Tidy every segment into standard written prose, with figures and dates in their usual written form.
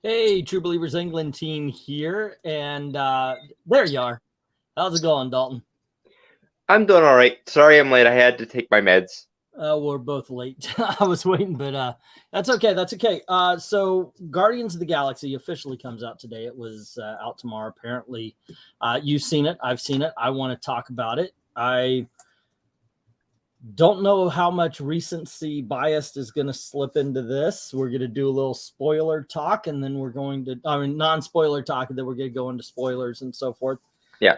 Hey, True Believers England team here, and there you are. How's it going, Dalton? I'm doing all right. Sorry I'm late. I had to take my meds. We're both late. I was waiting, but that's okay. That's okay. So Guardians of the Galaxy officially comes out today. It was out tomorrow, apparently. You've seen it. I've seen it. I want to talk about it. I don't know how much recency bias is going to slip into this. We're going to do a little spoiler talk, and then we're going to, non-spoiler talk, and then we're going to go into spoilers and so forth. Yeah.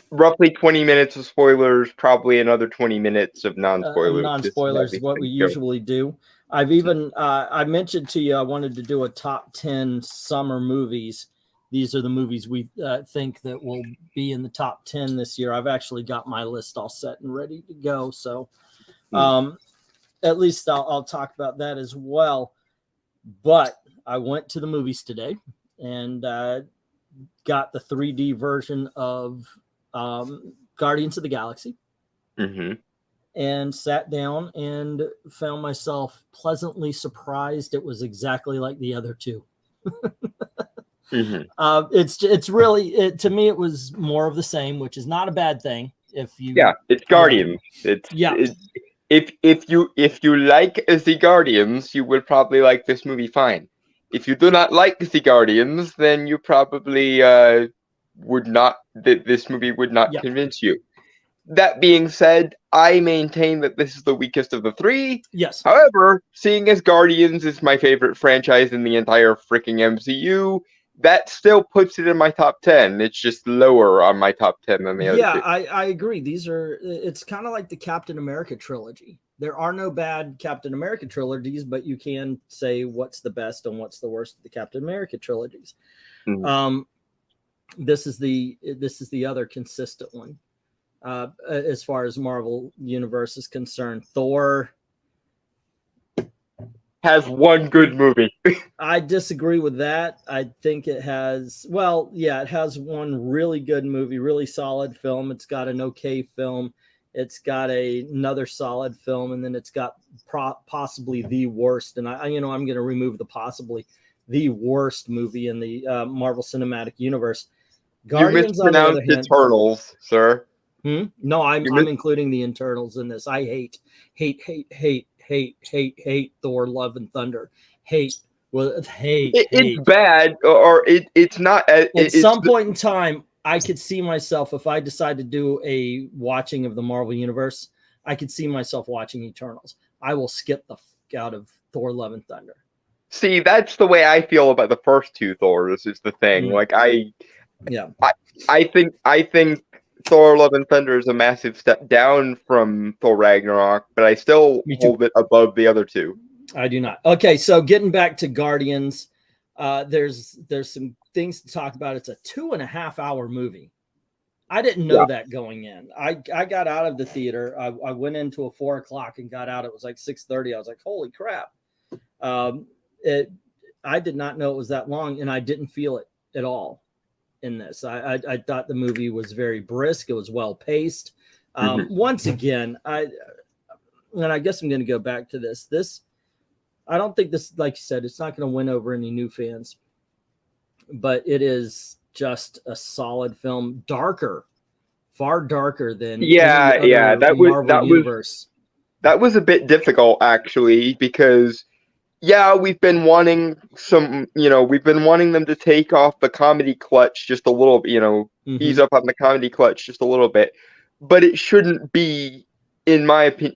Roughly 20 minutes of spoilers, probably another 20 minutes of non-spoilers. Non-spoilers is what we usually do. I've even, I mentioned to you, I wanted to do a top 10 summer movies. These are the movies we think that will be in the top 10 this year. I've actually got my list all set and ready to go. So at least I'll talk about that as well. But I went to the movies today and got the 3D version of Guardians of the Galaxy. And sat down and found myself pleasantly surprised. It was exactly like the other two. It's really, to me, it was more of the same, which is not a bad thing. It's Guardians. If you like the Guardians, you will probably like this movie fine. If you do not like the Guardians, then you probably would not. This movie would not convince you. That being said, I maintain that this is the weakest of the three. Yes. However, seeing as Guardians is my favorite franchise in the entire freaking MCU, that still puts it in my top 10. It's just lower on my top 10 than the other two. Yeah, I agree. It's kind of like the Captain America trilogy. There are no bad Captain America trilogies, but you can say what's the best and what's the worst of the Captain America trilogies. This is the other consistent one. As far as Marvel Universe is concerned, Thor has one good movie. I disagree with that. I think it has, it has one really good movie, really solid film. It's got an okay film. It's got another solid film, and then it's got possibly the worst. And I'm going to remove the possibly the worst movie in the Marvel Cinematic Universe. Guardians, you mispronounced Eternals, sir. No, I'm including the Internals in this. I hate Thor: Love and Thunder. It's bad, or it's not. At some point in time, I could see myself, if I decide to do a watching of the Marvel Universe, I could see myself watching Eternals. I will skip the fuck out of Thor: Love and Thunder. See, that's the way I feel about the first two Thors. Is the thing. Like I think Thor: Love and Thunder is a massive step down from Thor: Ragnarok, but I still hold it above the other two. I do not. Okay, so getting back to Guardians, there's some things to talk about. It's a 2.5-hour movie. I didn't know that going in. I got out of the theater. I went into a 4 o'clock and got out. It was like 6:30. I was like, holy crap. I did not know it was that long, and I didn't feel it at all in this. I thought the movie was very brisk. It was well paced. Once again, I guess I'm going to go back to this. I don't think this, like you said, it's not going to win over any new fans, but it is just a solid film. Far darker than that was a bit difficult actually, because we've been wanting them to take off the comedy clutch just a little bit, ease up on the comedy clutch just a little bit, but it shouldn't be, in my opinion.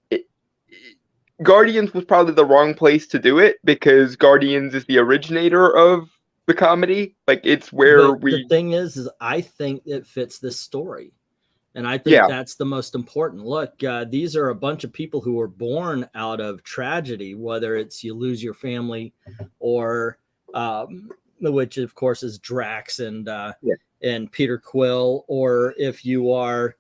Guardians was probably the wrong place to do it, because Guardians is the originator of the comedy. Like, it's where the thing is I think it fits this story. And I think that's the most important. Look, these are a bunch of people who were born out of tragedy, whether it's you lose your family or, which of course is Drax and Peter Quill, or if you are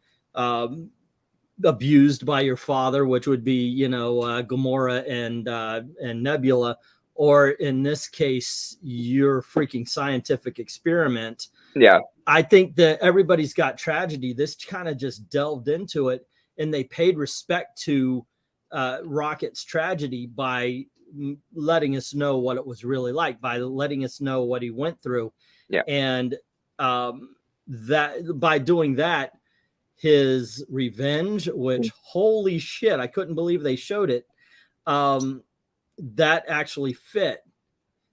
abused by your father, which would be, Gamora and Nebula, or in this case, your freaking scientific experiment. Yeah. I think that everybody's got tragedy. This kind of just delved into it, and they paid respect to Rocket's tragedy by letting us know what it was really like by letting us know what he went through. Yeah. And that by doing that, his revenge, which holy shit, I couldn't believe they showed it. That actually fit.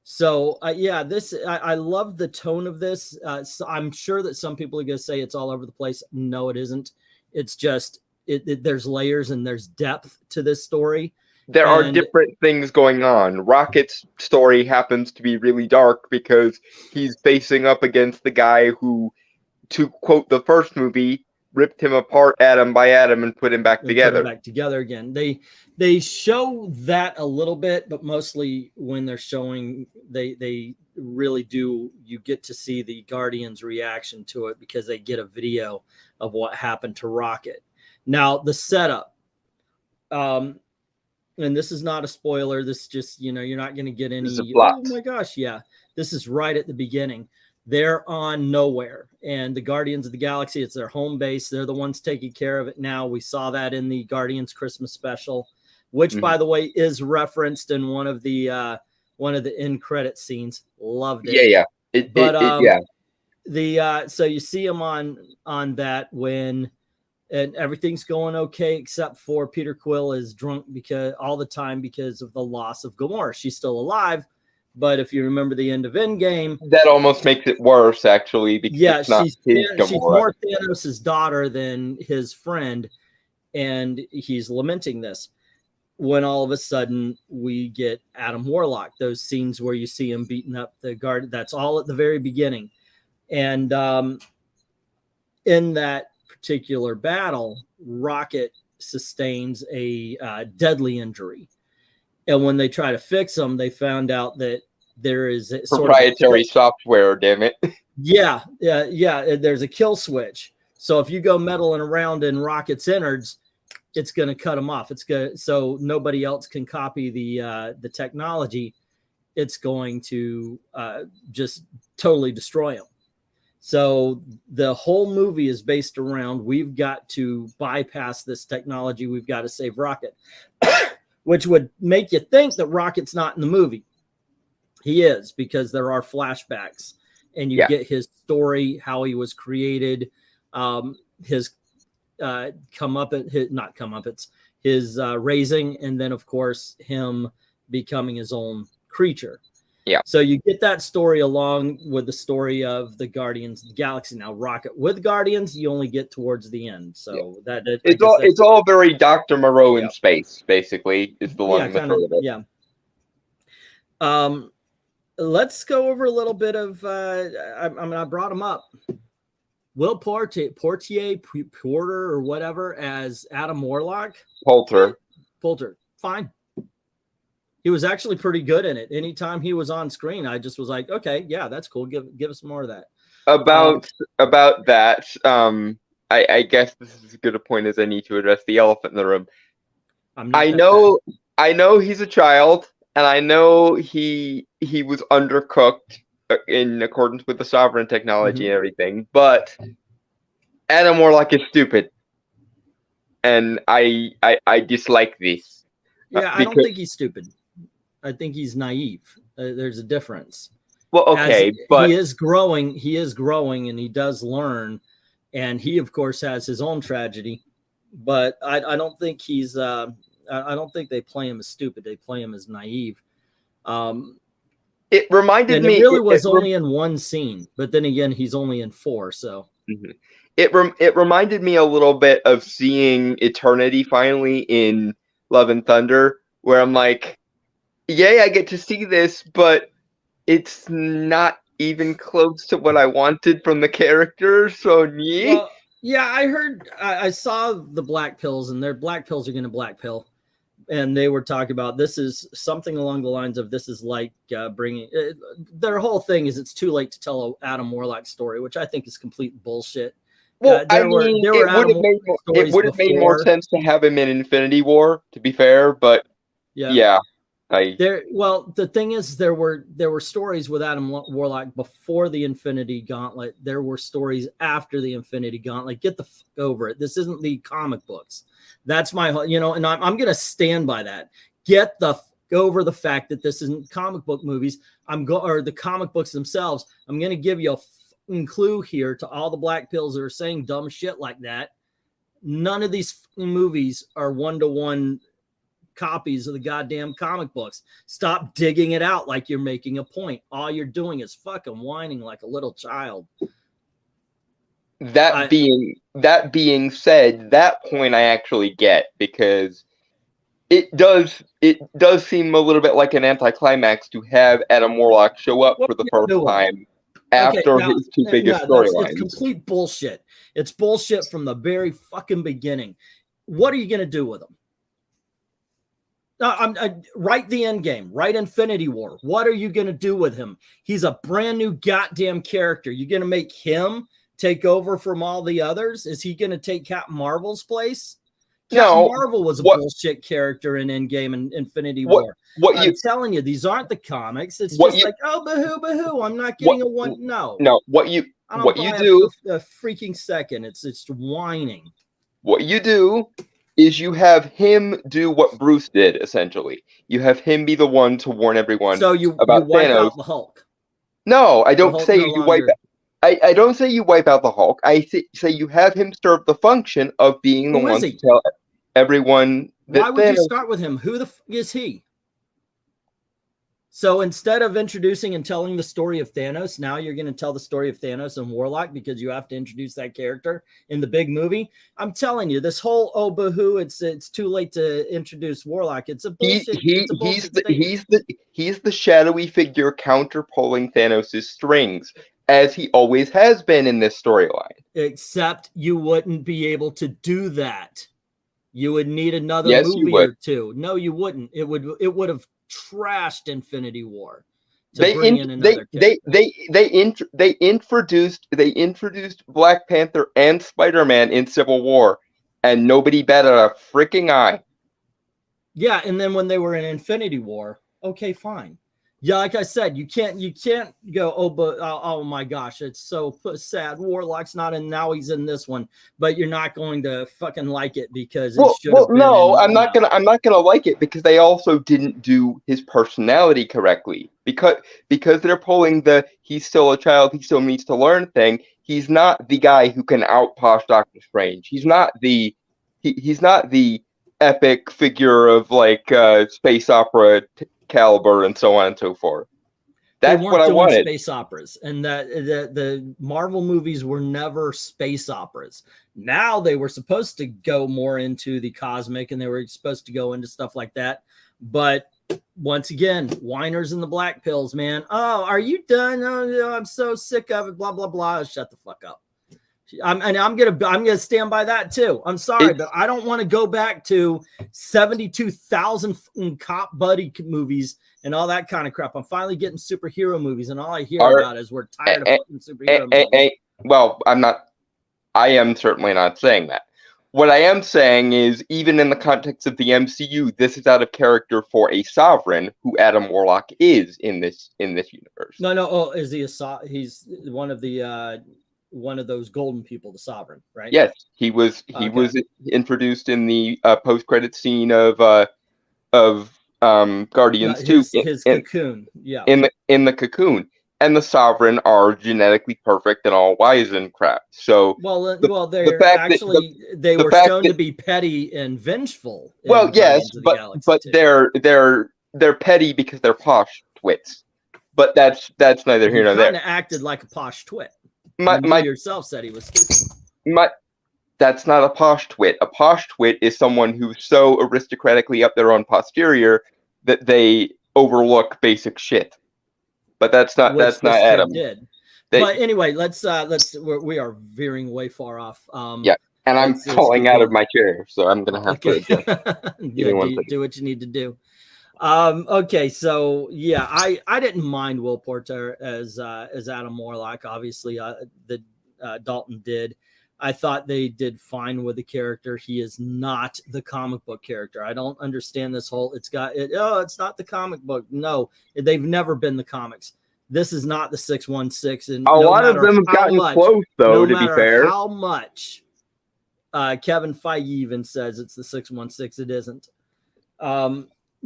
So yeah, I love the tone of this. So I'm sure that some people are going to say it's all over the place. No, it isn't. It's just there's layers and there's depth to this story. There are different things going on. Rocket's story happens to be really dark because he's facing up against the guy who, to quote the first movie, ripped him apart atom by atom and put him back together. Put him back together again. They show that a little bit, but mostly when they're showing, they really do. You get to see the Guardians' reaction to it because they get a video of what happened to Rocket. Now the setup, and this is not a spoiler. This is just, you know, you're not going to get any. Oh my gosh, yeah. This is right at the beginning. They're on nowhere, and the Guardians of the Galaxy, it's their home base. They're the ones taking care of it now. We saw that in the Guardians Christmas special, which, by the way, is referenced in one of the end credit scenes. Loved it. Yeah, yeah. So you see them on that when, and everything's going okay except for Peter Quill is drunk all the time because of the loss of Gamora. She's still alive. But if you remember the end of Endgame, that almost makes it worse, actually. Because she's more Thanos' daughter than his friend, and he's lamenting this. When all of a sudden we get Adam Warlock, those scenes where you see him beating up the guard, that's all at the very beginning. And in that particular battle, Rocket sustains a deadly injury. And when they try to fix them, they found out that there is a proprietary software, damn it. Yeah. There's a kill switch. So if you go meddling around in Rocket's innards, it's going to cut them off. So nobody else can copy the technology. It's going to just totally destroy them. So the whole movie is based around, we've got to bypass this technology. We've got to save Rocket. Which would make you think that Rocket's not in the movie. He is, because there are flashbacks, and you get his story, how he was created, his his raising, and then of course him becoming his own creature. Yeah. So you get that story along with the story of the Guardians of the Galaxy. Now, Rocket with Guardians, you only get towards the end. So it's all very Dr. Moreau in space, basically, is the long and short of it. Yeah. Let's go over a little bit of I brought him up. Will Porter, or whatever, as Adam Warlock. Poulter, fine. He was actually pretty good in it. Anytime he was on screen, I just was like, okay, yeah, that's cool. Give us more of that. About that, I guess this is as good a point as I need to address the elephant in the room. I know he's a child, and I know he was undercooked in accordance with the sovereign technology and everything, but Adam Warlock is stupid, and I dislike this. Yeah, I don't think he's stupid. I think he's naive. There's a difference. Well, okay, but he is growing, and he does learn, and he of course has his own tragedy. But I don't think he's I don't think they play him as stupid. They play him as naive. It reminded me. It really was only in one scene, but then again, he's only in 4. So it reminded me a little bit of seeing Eternity finally in Love and Thunder, where I'm like, yay, I get to see this, but it's not even close to what I wanted from the character. So well, yeah, I heard, I saw the black pills, and their black pills are going to black pill. And they were talking about, this is something along the lines of, this is like bringing, their whole thing is it's too late to tell a Adam Warlock story, which I think is complete bullshit. Well, it would have made more sense to have him in Infinity War, to be fair, but yeah. Well, the thing is, there were stories with Adam Warlock before the Infinity Gauntlet. There were stories after the Infinity Gauntlet. Get the fuck over it. This isn't the comic books. That's my, and I'm going to stand by that. Get the fuck go over the fact that this isn't comic book movies. Or the comic books themselves. I'm going to give you a clue here to all the black pills that are saying dumb shit like that. None of these movies are one-to-one copies of the goddamn comic books. Stop digging it out like you're making a point. All you're doing is fucking whining like a little child. That being said, that point I actually get, because it does seem a little bit like an anticlimax to have Adam Warlock show up for the first time after his two biggest storylines. It's complete bullshit. It's bullshit from the very fucking beginning. What are you going to do with him? Write the end game. Write Infinity War. What are you going to do with him? He's a brand new goddamn character. You're going to make him take over from all the others? Is he going to take Captain Marvel's place? Captain Marvel was a bullshit character in Endgame and Infinity War. I'm telling you, these aren't the comics. It's just like, oh, boo-hoo. I'm not getting a one. No. What you do a freaking second. It's whining. What you do is you have him do what Bruce did, essentially. You have him be the one to warn everyone about you wipe Thanos. Out the Hulk. No, I don't say you wipe out. I don't say you wipe out the Hulk. I say you have him serve the function of being the one to tell everyone that Why would you start with him? Who the is he? So instead of introducing and telling the story of Thanos, now you're going to tell the story of Thanos and Warlock because you have to introduce that character in the big movie. I'm telling you, this whole boo-hoo, it's too late to introduce Warlock. It's a bullshit. He's the shadowy figure counter-pulling Thanos' strings, as he always has been in this storyline. Except you wouldn't be able to do that. You would need another movie or two. No, you wouldn't. It would have trashed Infinity War. They introduced Black Panther and Spider-Man in Civil War, and nobody batted a freaking eye. Yeah, and then when they were in Infinity War, okay, fine. Yeah, like I said, you can't go, but oh my gosh, it's so sad. Warlock's not in, now he's in this one, but you're not going to fucking like it because I'm not gonna like it because they also didn't do his personality correctly, because they're pulling the he's still a child, he still needs to learn thing. He's not the guy who can out-posh Doctor Strange. He's not the epic figure of like space opera caliber and so on and so forth. That's what I wanted. Space operas, and that the Marvel movies were never space operas. Now they were supposed to go more into the cosmic, and they were supposed to go into stuff like that. But once again, whiners and the black pills, man. Oh, are you done? Oh, I'm so sick of it. Blah blah blah. Shut the fuck up. I'm gonna stand by that too. I'm sorry, but I don't want to go back to 72,000 cop buddy movies and all that kind of crap. I'm finally getting superhero movies, and all I hear about is we're tired of fucking superhero movies. Well, I am certainly not saying that. What I am saying is, even in the context of the MCU, this is out of character for a sovereign, who Adam Warlock is in this universe. No. Oh, is he he's one of the one of those golden people, the Sovereign, right? Yes, he was introduced in the post-credit scene of Guardians 2. His cocoon, yeah. In the cocoon. And the Sovereign are genetically perfect and all wise and crap. So they were shown to be petty and vengeful. Well, yes, but they're petty because they're posh twits. But that's neither here nor there. Kind of acted like a posh twit. You yourself said he was stupid. That's not a posh twit. A posh twit is someone who's so aristocratically up their own posterior that they overlook basic shit. But that's not Adam. But anyway, we are veering way far off. Yeah, and I'm falling out of my chair, so I'm gonna have to do what you need to do. Okay, so yeah, I didn't mind Will Porter as Adam Warlock. Obviously, Dalton did. I thought they did fine with the character. He is not the comic book character. I don't understand this whole it's not the comic book. No, they've never been the comics. This is not the 616. And a lot of them have gotten close, though. To be fair, how much Kevin Feige even says it's the 616. It isn't.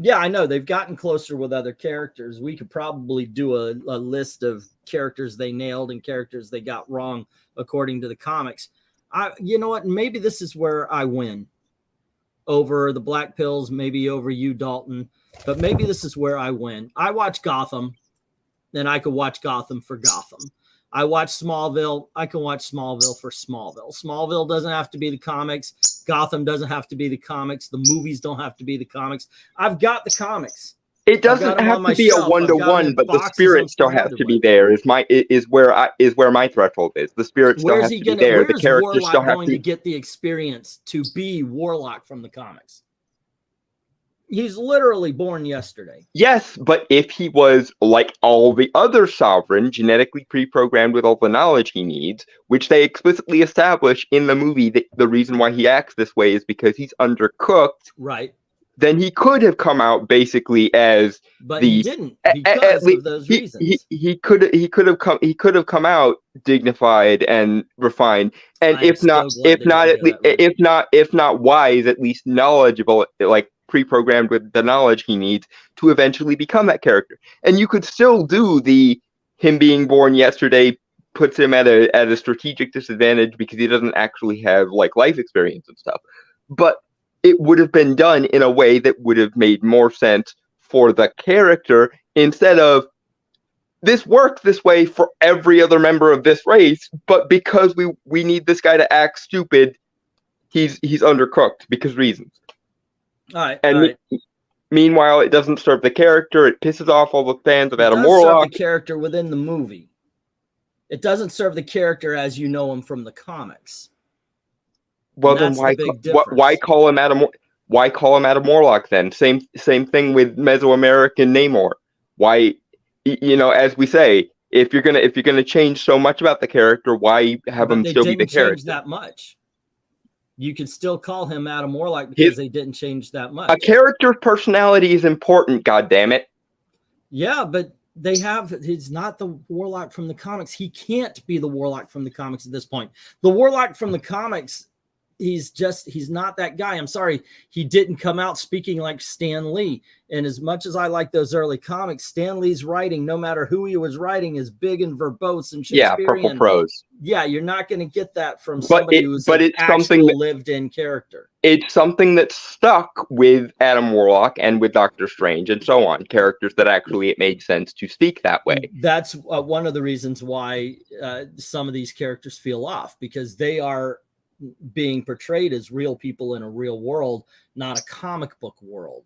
Yeah, I know they've gotten closer with other characters. We could probably do a list of characters they nailed and characters they got wrong according to the comics. You know what? Maybe this is where I win over the Black Pills, maybe over you, Dalton. But maybe this is where I win. I watch Gotham, and I could watch Gotham for Gotham. I watch Smallville. I can watch Smallville for Smallville. Smallville doesn't have to be the comics. Gotham doesn't have to be the comics. The movies don't have to be the comics. I've got the comics. It doesn't have to be a one-to-one, but the spirit still has to be there. Is where my threshold is. The spirit still has to be there. The characters still have to get the experience to be Warlock from the comics. He's literally born yesterday. Yes, but if he was like all the other Sovereign, genetically pre-programmed with all the knowledge he needs, which they explicitly establish in the movie, that the reason why he acts this way is because he's undercooked. Right. Then he could have come out basically as he didn't because of those reasons. He could have come out dignified and refined, and if not wise, at least knowledgeable, like pre-programmed with the knowledge he needs to eventually become that character. And you could still do him being born yesterday puts him at a strategic disadvantage because he doesn't actually have like life experience and stuff. But it would have been done in a way that would have made more sense for the character, instead of this worked this way for every other member of this race, but because we need this guy to act stupid, he's undercooked because reasons. All right. Meanwhile, it doesn't serve the character. It pisses off all the fans of Adam Warlock. Serve the character within the movie. It doesn't serve the character as you know him from the comics. Well, then why call him Adam? Why call him Adam Warlock then? Same thing with Mesoamerican Namor. Why, as we say, if you're gonna change so much about the character, why have him still be the character? Change that much. You could still call him Adam Warlock because they didn't change that much. A character's personality is important, goddammit. Yeah, but he's not the Warlock from the comics. He can't be the Warlock from the comics at this point. The Warlock from the comics, he's not that guy. I'm sorry. He didn't come out speaking like Stan Lee. And as much as I like those early comics, Stan Lee's writing, no matter who he was writing, is big and verbose and Shakespearean. Yeah, purple prose. Yeah, you're not going to get that from somebody who's an actual lived-in character. It's something that's stuck with Adam Warlock and with Doctor Strange and so on. Characters that actually it made sense to speak that way. That's one of the reasons why some of these characters feel off, because they are being portrayed as real people in a real world, not a comic book world.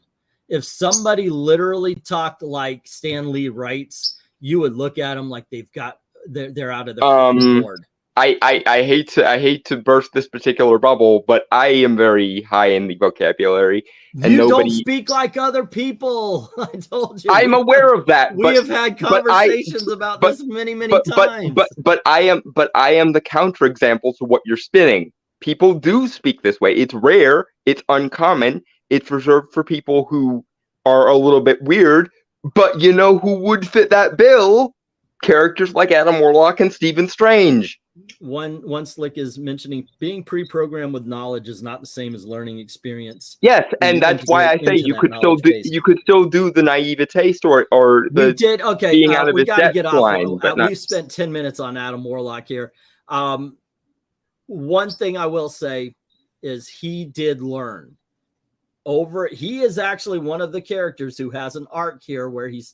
If somebody literally talked like Stan Lee writes, you would look at them like they're out of their board. I hate to burst this particular bubble, but I am very high in the vocabulary. And you don't speak like other people. I told you. I'm aware of that. We have had conversations about this many times. But I am the counterexample to what you're spinning. People do speak this way. It's rare. It's uncommon. It's reserved for people who are a little bit weird. But you know who would fit that bill? Characters like Adam Warlock and Stephen Strange. One Slick is mentioning being pre-programmed with knowledge is not the same as learning experience. Yes, and that's why I say you could still do the naivete story or the being out of his depth line. We've spent 10 minutes on Adam Warlock here. One thing I will say is he did learn. He is actually one of the characters who has an arc here where he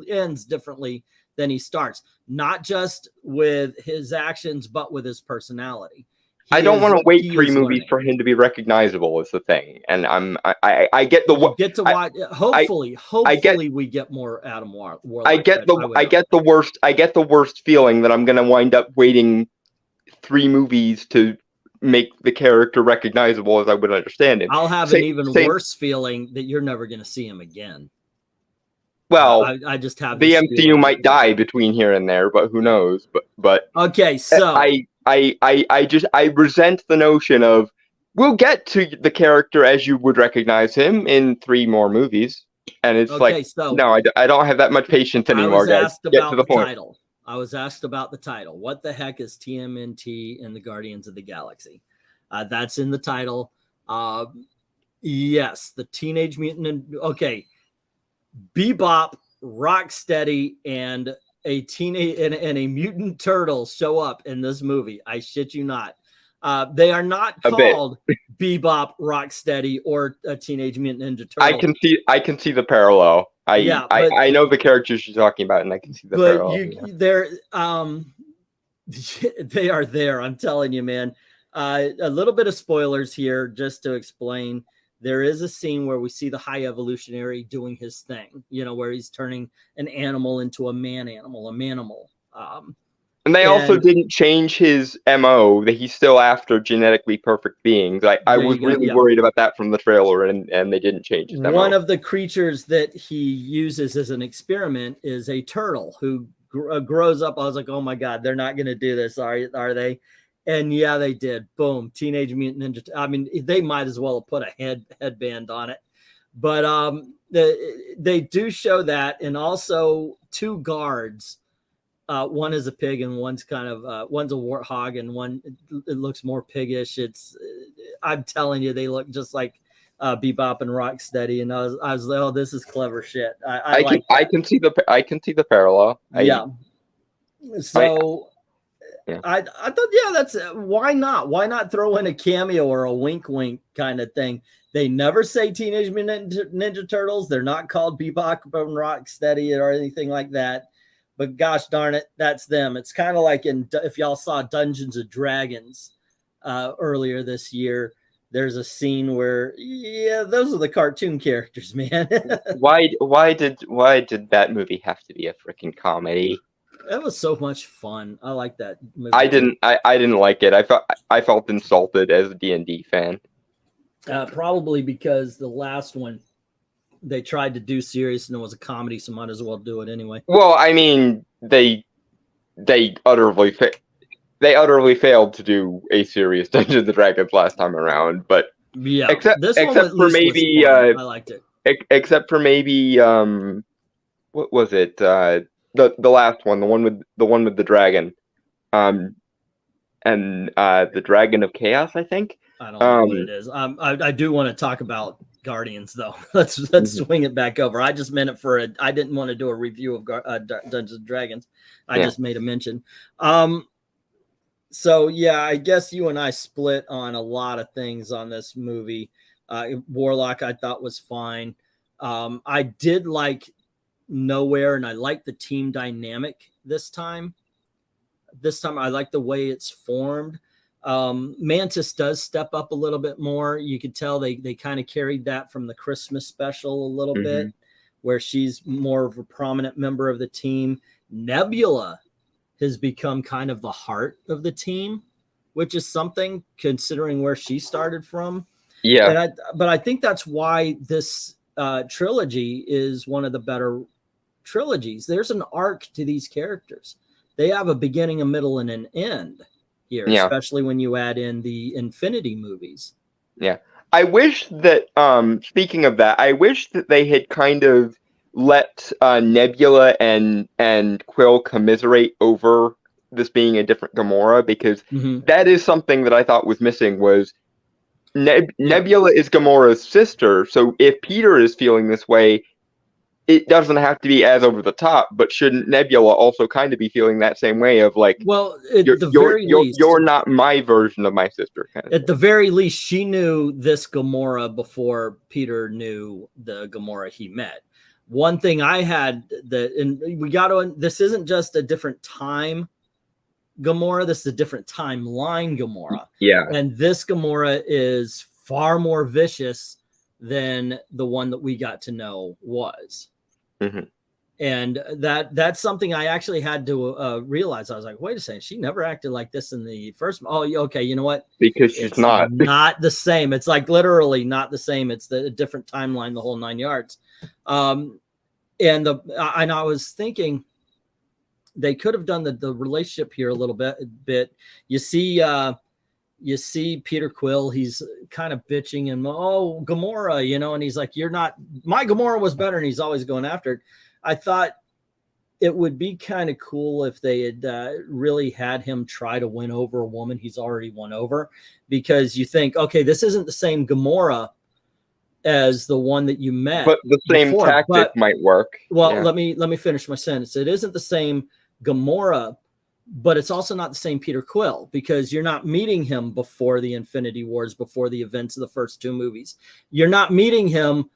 ends differently than he starts, not just with his actions, but with his personality. I don't want to wait 3 movies for him to be recognizable is the thing. And I get the get to watch. Hopefully we get more Adam Warlock. I get the worst feeling that I'm going to wind up waiting 3 movies to make the character recognizable as I would understand him. I'll have an even worse feeling that you're never going to see him again. Well, I just have the MCU might die between here and there, but who knows? But okay, so I resent the notion of we'll get to the character as you would recognize him in 3 more movies, and it's no, I don't have that much patience anymore, guys. Get to the point. Title. I was asked about the title. What the heck is TMNT and the Guardians of the Galaxy? That's in the title. Yes, the Teenage Mutant. Okay. Bebop, Rocksteady, and a teenage and a mutant turtle show up in this movie. I shit you not. They are not called Bebop, Rocksteady, or a Teenage Mutant Ninja Turtle. I can see the parallel. I know the characters you're talking about, and I can see the parallel. They are there. I'm telling you, man. A little bit of spoilers here, just to explain. There is a scene where we see the High Evolutionary doing his thing, you know, where he's turning an animal into a man-animal, a manimal. And they also didn't change his MO, that he's still after genetically perfect beings. I was really worried about that from the trailer, and they didn't change his MO. One of the creatures that he uses as an experiment is a turtle who grows up. I was like, oh my God, they're not going to do this, are they? And yeah, they did. Boom. Teenage Mutant Ninja. I mean, they might as well have put a headband on it. But they do show that, and also two guards. One is a pig, and one's kind of one's a warthog, and one it looks more piggish. I'm telling you, they look just like Bebop and Rocksteady, and I was like, oh, this is clever shit. I can see the parallel. I thought, yeah, that's why not throw in a cameo or a wink kind of thing. They never say Teenage Mutant Ninja Turtles. They're not called Bebop and Rocksteady or anything like that. But gosh darn it, that's them. It's kind of like if y'all saw Dungeons and Dragons earlier this year, there's a scene where, yeah, those are the cartoon characters, man. Why did that movie have to be a freaking comedy? That was so much fun. I like that movie. I didn't like it. I felt insulted as a D&D fan. Probably because the last one they tried to do serious and it was a comedy, so might as well do it anyway. Well, I mean, they utterly failed to do a serious Dungeons and Dragons last time around. But yeah, except for maybe I liked it. Except for maybe what was it? The last one, the one with the dragon, and the Dragon of Chaos, I think. I don't know what it is. I do want to talk about Guardians, though. Let's swing it back over. I just meant it I didn't want to do a review of Dungeons and Dragons. I just made a mention. So yeah, I guess you and I split on a lot of things on this movie. Warlock, I thought was fine. I did like Nowhere, and I like the team dynamic this time. I like the way it's formed. Mantis does step up a little bit more. You could tell they kind of carried that from the Christmas special a little bit, where she's more of a prominent member of the team. Nebula has become kind of the heart of the team, which is something considering where she started from. Yeah. But I think that's why this trilogy is one of the better trilogies. There's an arc to these characters. They have a beginning, a middle, and an end here, especially when you add in the Infinity movies. Yeah. I wish that, speaking of that, I wish that they had kind of let Nebula and Quill commiserate over this being a different Gamora, because that is something that I thought was missing. Was Nebula is Gamora's sister, so if Peter is feeling this way, it doesn't have to be as over the top, but shouldn't Nebula also kind of be feeling that same way of like, well, at the very least, you're not my version of my sister. Kind of at the very least, she knew this Gamora before Peter knew the Gamora he met. One thing I had this isn't just a different time Gamora, this is a different timeline Gamora. Yeah. And this Gamora is far more vicious than the one that we got to know was. And that's something I actually had to realize. I was like, wait a second, she never acted like this in the first. Oh, okay, you know what? Because she's not the same. It's like literally not the same. It's the different timeline, the whole 9 yards. And I was thinking they could have done the relationship here a little bit. You see Peter Quill, he's kind of bitching and, oh, Gamora, you know, and he's like, you're not, my Gamora was better, and he's always going after it. I thought it would be kind of cool if they had really had him try to win over a woman he's already won over, because you think, okay, this isn't the same Gamora as the one that you met. But the same before. tactic But, might work. Well, yeah. let me finish my sentence. It isn't the same Gamora, but it's also not the same Peter Quill, because you're not meeting him before the Infinity Wars, before the events of the first two movies. You're not meeting him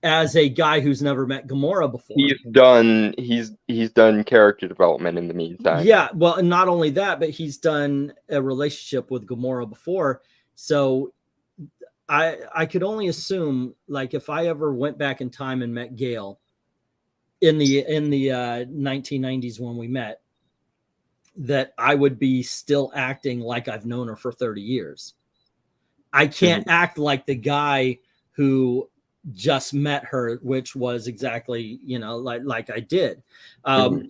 as a guy who's never met Gamora before. He's done character development in the meantime. Yeah, well, and not only that, but he's done a relationship with Gamora before. So I could only assume, like, if I ever went back in time and met Gale in the 1990s when we met, that I would be still acting like I've known her for 30 years. I can't act like the guy who just met her, which was exactly, you know, like I did,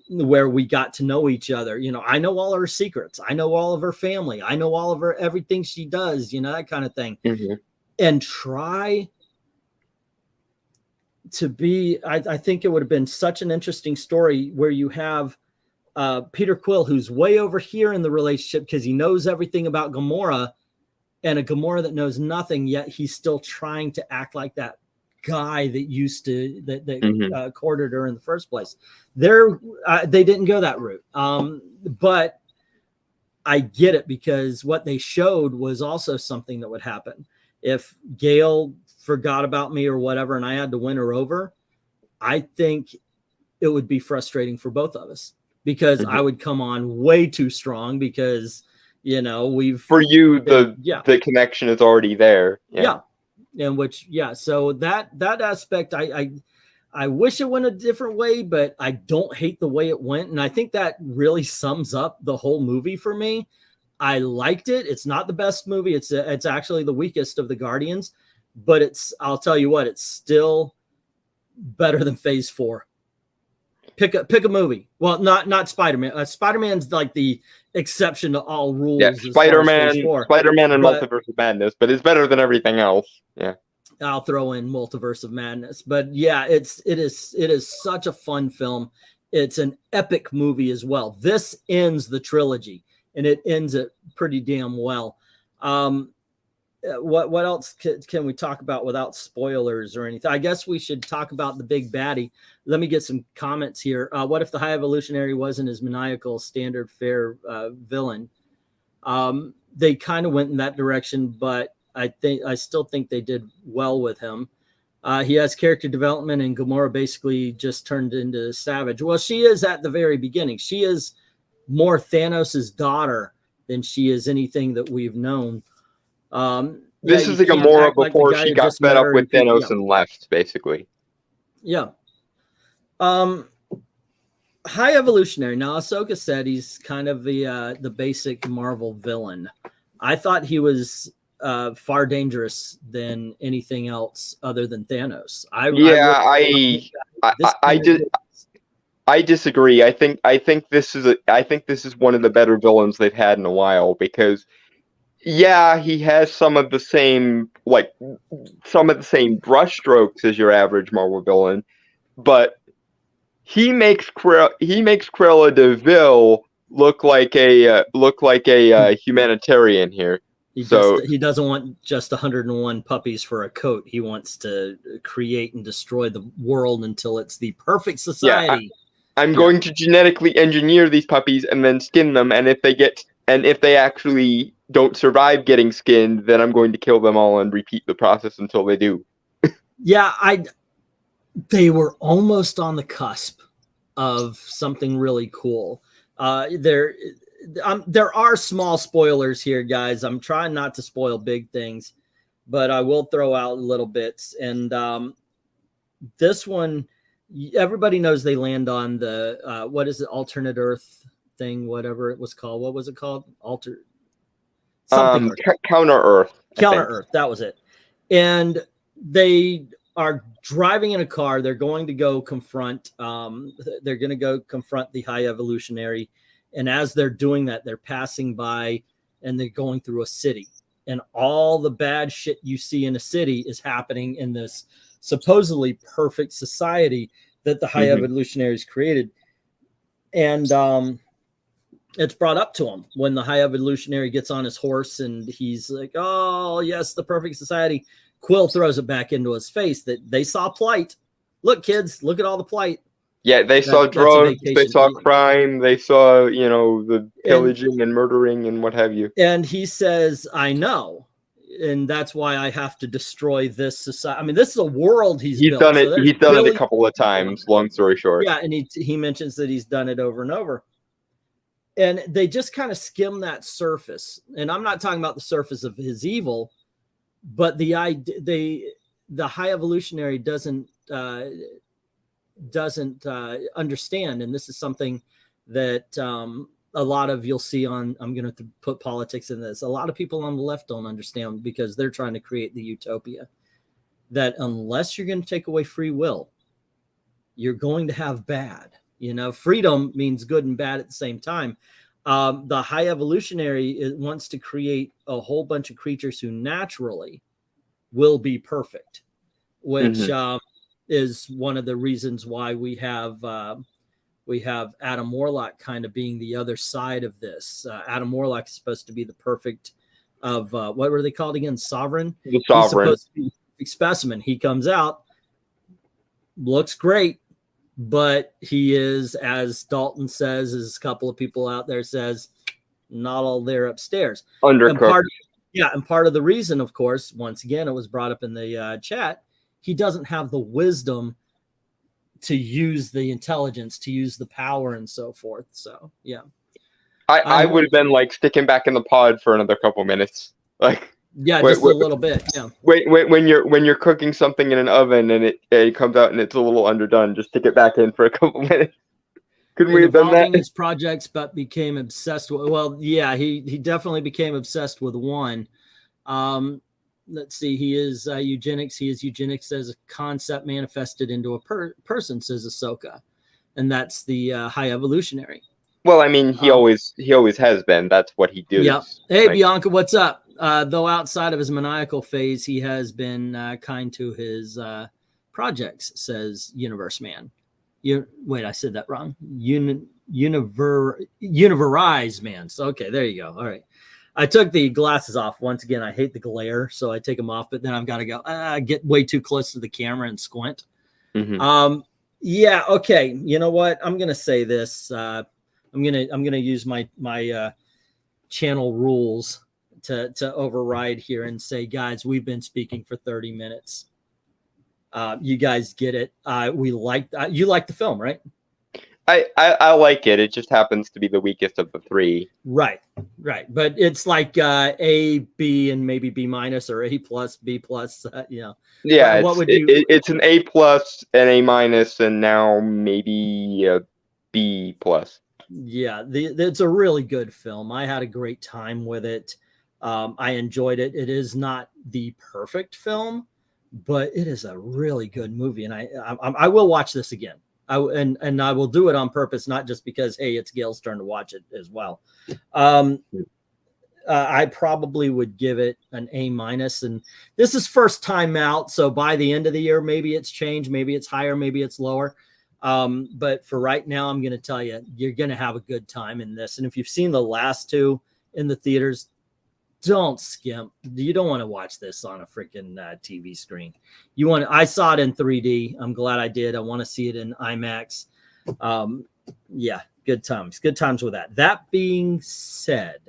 where we got to know each other. You know, I know all her secrets. I know all of her family. I know all of her, everything she does, you know, that kind of thing. And try to be, I think it would have been such an interesting story where you have Peter Quill, who's way over here in the relationship because he knows everything about Gamora, and a Gamora that knows nothing, yet he's still trying to act like that guy that used to courted her in the first place. They didn't go that route, but I get it, because what they showed was also something that would happen if Gale forgot about me or whatever, and I had to win her over. I think it would be frustrating for both of us, because I would come on way too strong, because, you know, the connection is already there. And which, so that aspect, I wish it went a different way, but I don't hate the way it went. And I think that really sums up the whole movie for me. I liked it. It's not the best movie. It's actually the weakest of the Guardians, but I'll tell you what, it's still better than Phase 4. Pick a movie. Well, not Spider-Man. Spider-Man's like the exception to all rules. Yeah, Spider-Man and Multiverse of Madness, but it's better than everything else. Yeah. I'll throw in Multiverse of Madness. But yeah, it is such a fun film. It's an epic movie as well. This ends the trilogy, and it ends it pretty damn well. What else can we talk about without spoilers or anything? I guess we should talk about the big baddie. Let me get some comments here. What if the High Evolutionary wasn't as maniacal, standard fare villain? They kind of went in that direction, but I still think they did well with him. He has character development, and Gamora basically just turned into Savage. Well, she is at the very beginning. She is more Thanos' daughter than she is anything that we've known. This is a Gamora before she got fed up with Thanos and left, basically. Yeah. High Evolutionary. Now, Ahsoka said he's kind of the basic Marvel villain. I thought he was far dangerous than anything else other than Thanos. I disagree. I think this is one of the better villains they've had in a while, because yeah, he has some of the same brushstrokes as your average Marvel villain, but he makes Cruella de Vil look like a humanitarian here. He doesn't want just 101 puppies for a coat. He wants to create and destroy the world until it's the perfect society. Yeah, I'm going to genetically engineer these puppies and then skin them, and if they actually don't survive getting skinned, then I'm going to kill them all and repeat the process until they do. Yeah, they were almost on the cusp of something really cool. There are small spoilers here, guys. I'm trying not to spoil big things, but I will throw out little bits. And this one, everybody knows they land on the what is it, alternate Earth thing, whatever it was called. What was it called? Counter Earth. Counter Earth. That was it. And they are driving in a car. They're going to go confront. They're going to go confront the High Evolutionary. And as they're doing that, they're passing by, and they're going through a city. And all the bad shit you see in a city is happening in this supposedly perfect society that the High Evolutionaries created. And it's brought up to him when the High Evolutionary gets on his horse, and he's like, oh, yes, the perfect society. Quill throws it back into his face that they saw plight. Look, kids, look at all the plight. Yeah, they saw drugs, they saw crime, they saw, you know, the pillaging and murdering and what have you. And he says, I know. And that's why I have to destroy this society. I mean, this is a world he's built. Done it. He's done it a couple of times. Long story short. Yeah, and he mentions that he's done it over and over. And they just kind of skim that surface. And I'm not talking about the surface of his evil, but the high evolutionary doesn't understand. And this is something that a lot of you'll see on, I'm going to put politics in this. A lot of people on the left don't understand because they're trying to create the utopia that unless you're going to take away free will, you're going to have bad. You know, freedom means good and bad at the same time. The high evolutionary wants to create a whole bunch of creatures who naturally will be perfect, which is one of the reasons why we have Adam Warlock kind of being the other side of this. Adam Warlock is supposed to be the perfect of what were they called again? Sovereign. The Sovereign. He's supposed to be the perfect specimen. He comes out, looks great. But he is, as Dalton says, as a couple of people out there says, not all there upstairs. Undercooked. And part of the reason, of course, once again, it was brought up in the chat, he doesn't have the wisdom to use the intelligence, to use the power and so forth. So, yeah. I would have been like sticking back in the pod for another couple minutes. Like, yeah, just a little bit. Yeah. When you're cooking something in an oven and it comes out and it's a little underdone, just stick it back in for a couple minutes. Couldn't we have done that? His projects, but became obsessed with. Well, yeah, he definitely became obsessed with one. Let's see. He is eugenics. He is eugenics as a concept manifested into a person, says Ahsoka, and that's the high evolutionary. Well, I mean, he always has been. That's what he does. Yeah. Hey, Bianca, what's up? Though outside of his maniacal phase, he has been kind to his projects, says Universe Man. Wait, I said that wrong. Univerized Man. So, okay, there you go. All right. I took the glasses off. Once again, I hate the glare, so I take them off, but then I've got to go get way too close to the camera and squint. Yeah, okay. You know what? I'm going to say this. I'm going to use my channel rules to override here and say, guys, we've been speaking for 30 minutes. You guys get it. You like the film, right? I like it. It just happens to be the weakest of the three. Right. But it's like A, B, and maybe B minus or A plus, B plus. Yeah. What would you? It's an A plus, an A minus, and now maybe a B plus. Yeah, it's a really good film. I had a great time with it. I enjoyed it. It is not the perfect film, but it is a really good movie, and I will watch this again. And I will do it on purpose, not just because, hey, it's Gail's turn to watch it as well. I probably would give it an A minus, and this is first time out, so by the end of the year, maybe it's changed, maybe it's higher, maybe it's lower. But for right now, I'm going to tell you, you're going to have a good time in this. And if you've seen the last two in the theaters, don't skimp. You don't want to watch this on a freaking TV screen. I saw it in 3D. I'm glad I did. I want to see it in IMAX. Yeah, good times. Good times with that. That being said,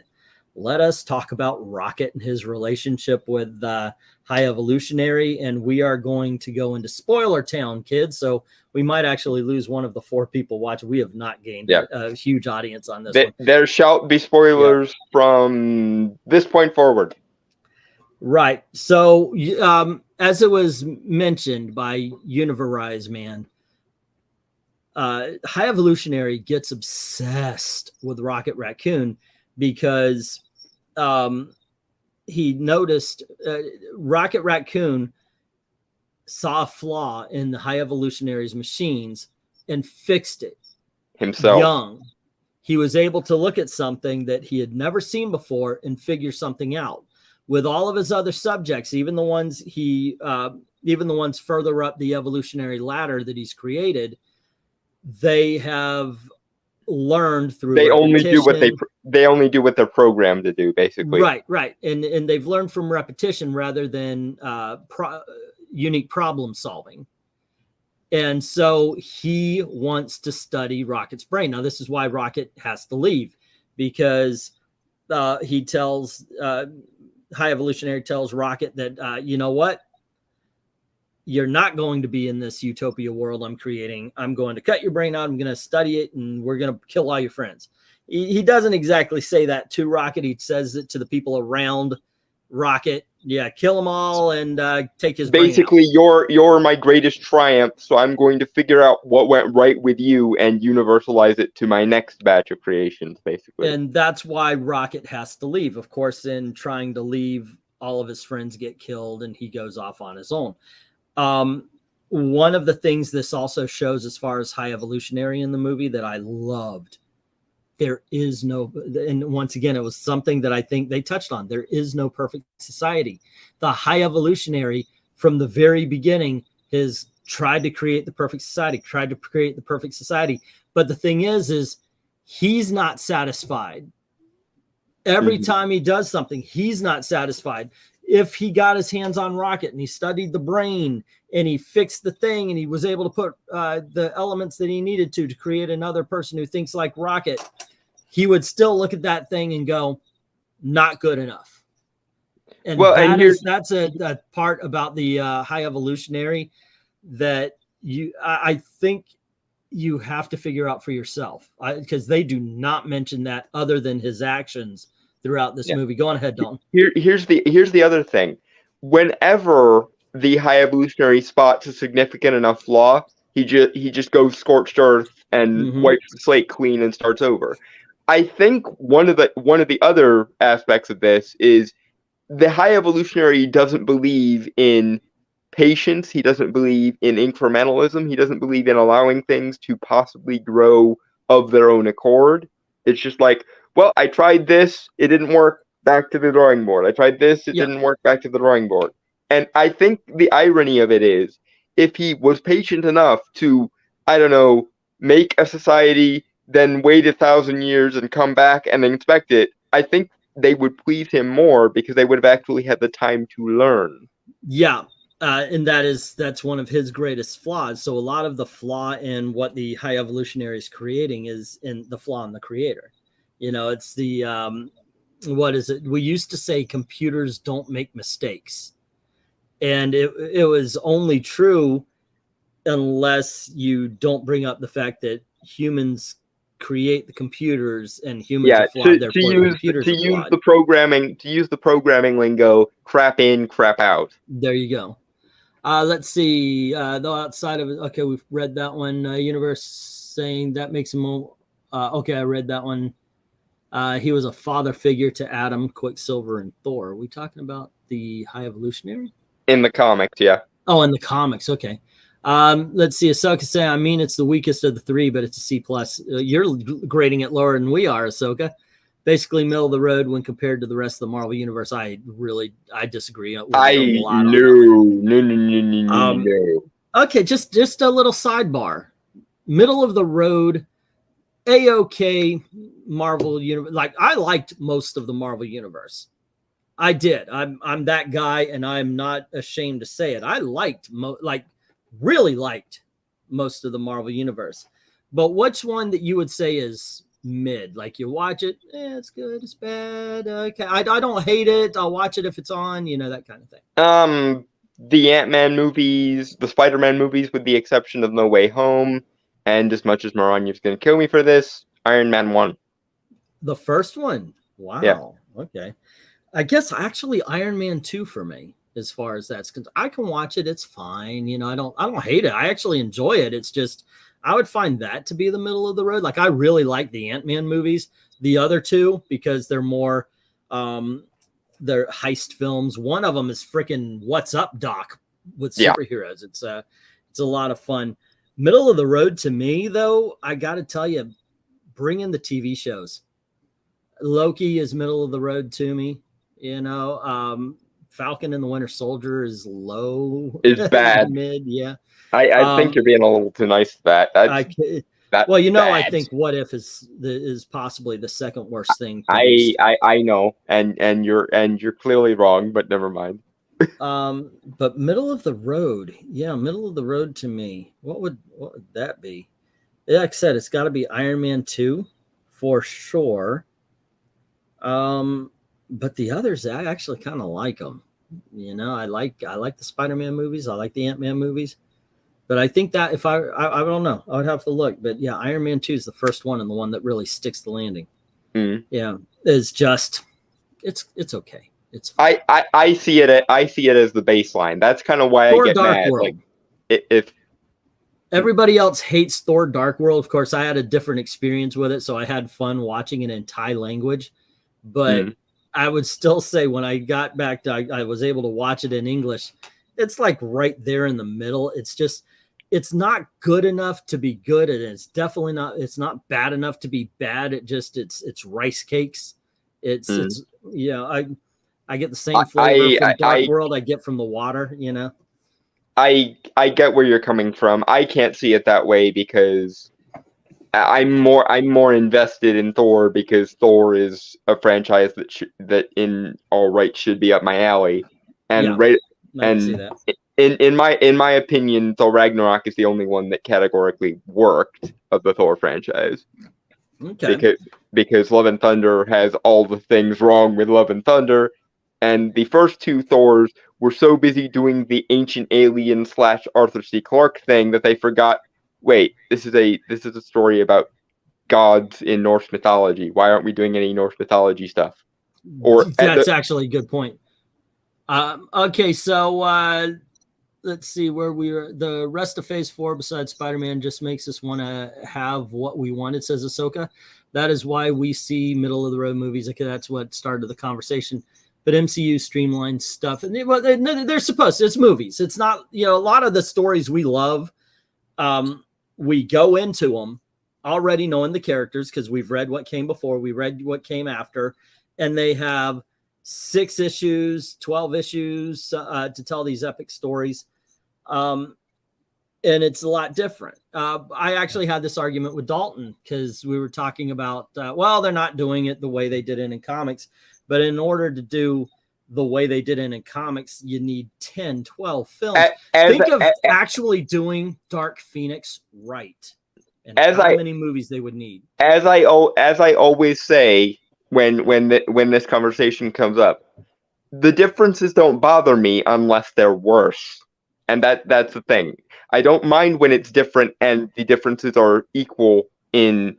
let us talk about Rocket and his relationship with High Evolutionary, and we are going to go into spoiler town, kids. So we might actually lose one of the 4 people watching. We have not gained a huge audience on this one. There shall be spoilers from this point forward. Right. So as it was mentioned by Univerized Man, High Evolutionary gets obsessed with Rocket Raccoon because he noticed Rocket Raccoon saw a flaw in the High Evolutionary's machines and fixed it himself. Young. He was able to look at something that he had never seen before and figure something out. With all of his other subjects, even the ones further up the evolutionary ladder that he's created, they have learned through they only do what repetition. they only do what they're programmed to do, basically. Right, and they've learned from repetition rather than unique problem solving. And so he wants to study Rocket's brain. Now, this is why Rocket has to leave, because he tells High Evolutionary tells Rocket that you know what, you're not going to be in this utopia world I'm creating. I'm going to cut your brain out. I'm going to study it, and we're going to kill all your friends. He doesn't exactly say that to Rocket. He says it to the people around Rocket. Yeah, kill them all and take his basically brain out. you're my greatest triumph, so I'm going to figure out what went right with you and universalize it to my next batch of creations, basically. And that's why Rocket has to leave. Of course, in trying to leave, all of his friends get killed and he goes off on his own. One of the things this also shows as far as High Evolutionary in the movie that I loved, there is no, and once again, it was something that I think they touched on. There is no perfect society. The High Evolutionary from the very beginning has tried to create the perfect society, But the thing is he's not satisfied. Every time he does something, he's not satisfied. If he got his hands on Rocket and he studied the brain and he fixed the thing and he was able to put the elements that he needed to create another person who thinks like Rocket, he would still look at that thing and go, not good enough. And well, that's a part about the High Evolutionary that I think you have to figure out for yourself, because they do not mention that other than his actions throughout this movie. Go on ahead, Dalton. Here's the other thing. Whenever the High Evolutionary spots a significant enough flaw, he just goes scorched earth and wipes the slate clean and starts over. I think one of the other aspects of this is the High Evolutionary doesn't believe in patience. He doesn't believe in incrementalism. He doesn't believe in allowing things to possibly grow of their own accord. It's just like, well, I tried this, it didn't work, back to the drawing board. I tried this, it didn't work, back to the drawing board. And I think the irony of it is, if he was patient enough to, I don't know, make a society, then wait 1,000 years and come back and inspect it, I think they would please him more because they would have actually had the time to learn. Yeah. And that's one of his greatest flaws. So a lot of the flaw in what the High Evolutionary is creating is in the flaw in the creator. You know, it's the, what is it? We used to say computers don't make mistakes. And it was only true unless you don't bring up the fact that humans create the computers and humans are flawed. To use the programming lingo, crap in, crap out. There you go. Let's see. Though outside of it, okay, we've read that one. Universe saying that makes him. Okay, I read that one. He was a father figure to Adam, Quicksilver, and Thor. Are we talking about the High Evolutionary? In the comics, yeah. Oh, in the comics, okay. Let's see. Ahsoka saying, I mean, it's the weakest of the three, but it's a C+. You're grading it lower than we are, Ahsoka. Basically middle of the road when compared to the rest of the Marvel Universe. I disagree. No. Okay, just a little sidebar. Middle of the road, A-OK Marvel Universe. Like, I liked most of the Marvel Universe. I did. I'm that guy, and I'm not ashamed to say it. I really liked most of the Marvel Universe. But which one that you would say is mid? Like, you watch it, it's good, it's bad. Okay, I don't hate it. I'll watch it if it's on, that kind of thing. The Ant-Man movies, the Spider-Man movies, with the exception of No Way Home, and as much as Maranya's going to kill me for this, Iron Man 1. The first one? Wow. Yeah. Okay. I guess actually Iron Man 2 for me, as far as that's concerned. I can watch it, it's fine. I don't hate it. I actually enjoy it. It's just, I would find that to be the middle of the road. Like, I really like the Ant-Man movies, the other two, because they're more, they're heist films. One of them is freaking What's Up, Doc, with superheroes. Yeah. It's a lot of fun. Middle of the road to me, though, I got to tell you, bring in the TV shows. Loki is middle of the road to me. Falcon and the Winter Soldier is low. It's bad. Mid, yeah. I think you're being a little too nice to that. That's well, you know, I bad. think What If is possibly the second worst thing I, produced. I know, and you're clearly wrong, but never mind. But middle of the road, yeah, middle of the road to me. What would that be? Yeah, like I said, it's got to be Iron Man 2 for sure. But the others, I actually kind of like them. You know, I like the Spider-Man movies. I like the Ant-Man movies. But I think that if I don't know, I would have to look. But yeah, Iron Man 2 is the first one and the one that really sticks the landing. Mm. Yeah, it's just it's okay. It's fine. I see it as the baseline. That's kind of why Thor I get Dark mad. World. Like if Everybody else hates Thor Dark World. Of course, I had a different experience with it, so I had fun watching it in Thai language. But I would still say when I got back to, I was able to watch it in English. It's like right there in the middle. It's just, it's not good enough to be good, and it's definitely not. It's not bad enough to be bad. It's rice cakes. It's you know, I get the same flavor from Dark World I get from the water. You know. I get where you're coming from. I can't see it that way because I'm more invested in Thor because Thor is a franchise that in all right should be up my alley, and in my opinion, Thor Ragnarok is the only one that categorically worked of the Thor franchise. Okay. Because Love and Thunder has all the things wrong with Love and Thunder, and the first two Thors were so busy doing the ancient alien / Arthur C. Clarke thing that they forgot. Wait, this is a story about gods in Norse mythology. Why aren't we doing any Norse mythology stuff? Or that's actually a good point. Okay, so let's see where we are. The rest of Phase 4, besides Spider-Man, just makes us want to have what we wanted, says Ahsoka. That is why we see middle of the road movies. Okay, that's what started the conversation. But MCU streamlined stuff, and they're supposed to. It's movies. It's not, you know, a lot of the stories we love. We go into them already knowing the characters because we've read what came before, we read what came after, and they have 6 issues, 12 issues to tell these epic stories. And it's a lot different. I actually had this argument with Dalton because we were talking about, well, they're not doing it the way they did it in comics. But in order to do the way they did it in comics, you need 10, 12 films. Think of actually doing Dark Phoenix right. And how many movies they would need. As I always say when this conversation comes up, the differences don't bother me unless they're worse. And that's the thing. I don't mind when it's different and the differences are equal in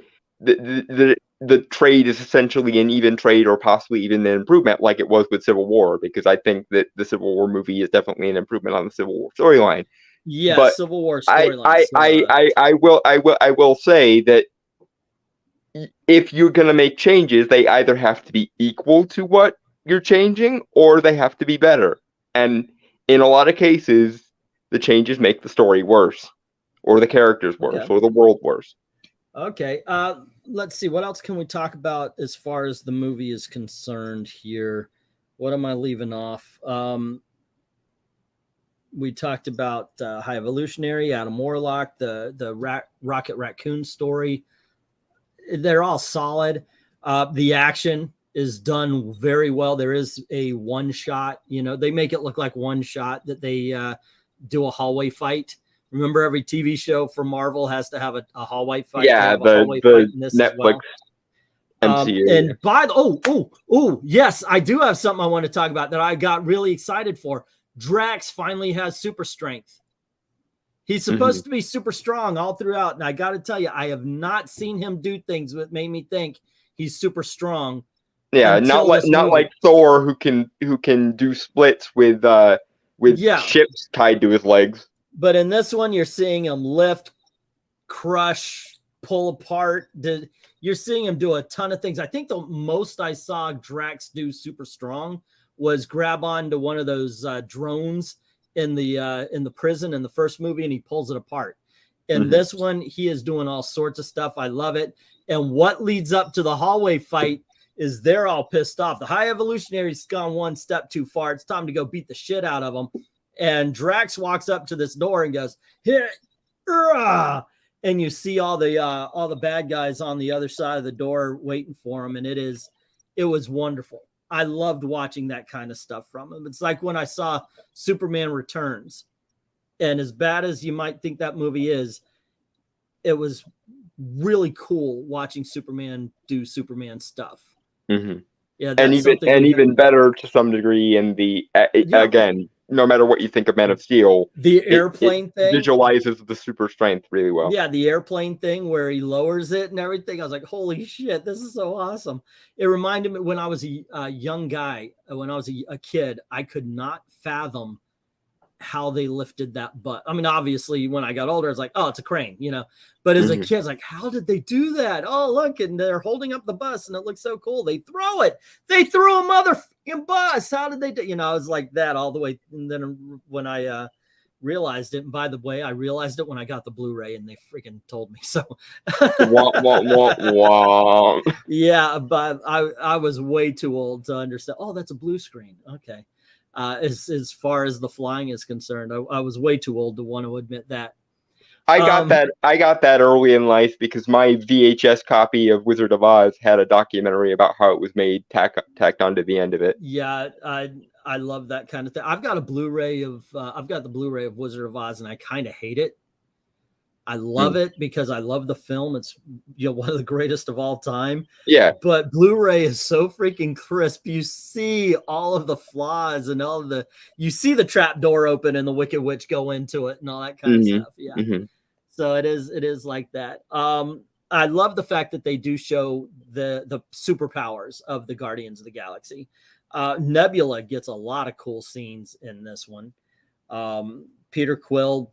the trade is essentially an even trade or possibly even an improvement like it was with Civil War, because I think that the Civil War movie is definitely an improvement on the Civil War storyline. Yeah, but Civil War storyline. I will say that if you're going to make changes, they either have to be equal to what you're changing or they have to be better. And in a lot of cases, the changes make the story worse or the characters worse or the world worse. Okay. Let's see. What else can we talk about as far as the movie is concerned here? What am I leaving off? We talked about High Evolutionary, Adam Warlock, the Rocket Raccoon story. They're all solid. The action is done very well. There is a one shot, you know, they make it look like one shot that they do a hallway fight. Remember, every TV show for Marvel has to have a hallway fight. Yeah, the Netflix MCU. And by the yes, I do have something I want to talk about that I got really excited for. Drax finally has super strength. He's supposed to be super strong all throughout, and I got to tell you, I have not seen him do things that made me think he's super strong. Yeah, not like Thor, who can do splits with ships tied to his legs. But in this one, you're seeing him lift, crush, pull apart. You're seeing him do a ton of things. I think the most I saw Drax do super strong was grab onto one of those drones in the prison in the first movie, and he pulls it apart. In this one, he is doing all sorts of stuff. I love it. And what leads up to the hallway fight is they're all pissed off. The High Evolutionary's gone one step too far. It's time to go beat the shit out of them. And Drax walks up to this door and goes, "Here," and you see all the bad guys on the other side of the door waiting for him, and it was wonderful. I loved watching that kind of stuff from him. It's like when I saw Superman Returns, and as bad as you might think that movie is, it was really cool watching Superman do Superman stuff. Mm-hmm. Yeah, and even better to some degree in the again, no matter what you think of Man of Steel, the airplane thing visualizes the super strength really well. Yeah, the airplane thing where he lowers it and everything. I was like, holy shit, this is so awesome. It reminded me when I was a young guy, when I was a kid, I could not fathom how they lifted that butt. I mean, obviously, when I got older, it's like, oh, it's a crane, you know. But as a kid, it's like, how did they do that? Oh, look, and they're holding up the bus, and it looks so cool. They throw it. They threw a motherfucking bus. How did they do? You know, I was like that all the way. And then when I realized it, and by the way, I realized it when I got the Blu-ray, and they freaking told me so. Yeah, but I was way too old to understand. Oh, that's a blue screen. Okay. As far as the flying is concerned, I was way too old to want to admit that. I got that early in life because my VHS copy of Wizard of Oz had a documentary about how it was made tacked onto the end of it. Yeah, I love that kind of thing. I've got the Blu-ray of Wizard of Oz, and I kind of hate it. I love it because I love the film. It's one of the greatest of all time. Yeah. But Blu-ray is so freaking crisp. You see all of the flaws and you see the trap door open and the Wicked Witch go into it and all that kind of stuff. Yeah. So it is like that. I love the fact that they do show the superpowers of the Guardians of the Galaxy. Nebula gets a lot of cool scenes in this one. Peter Quill,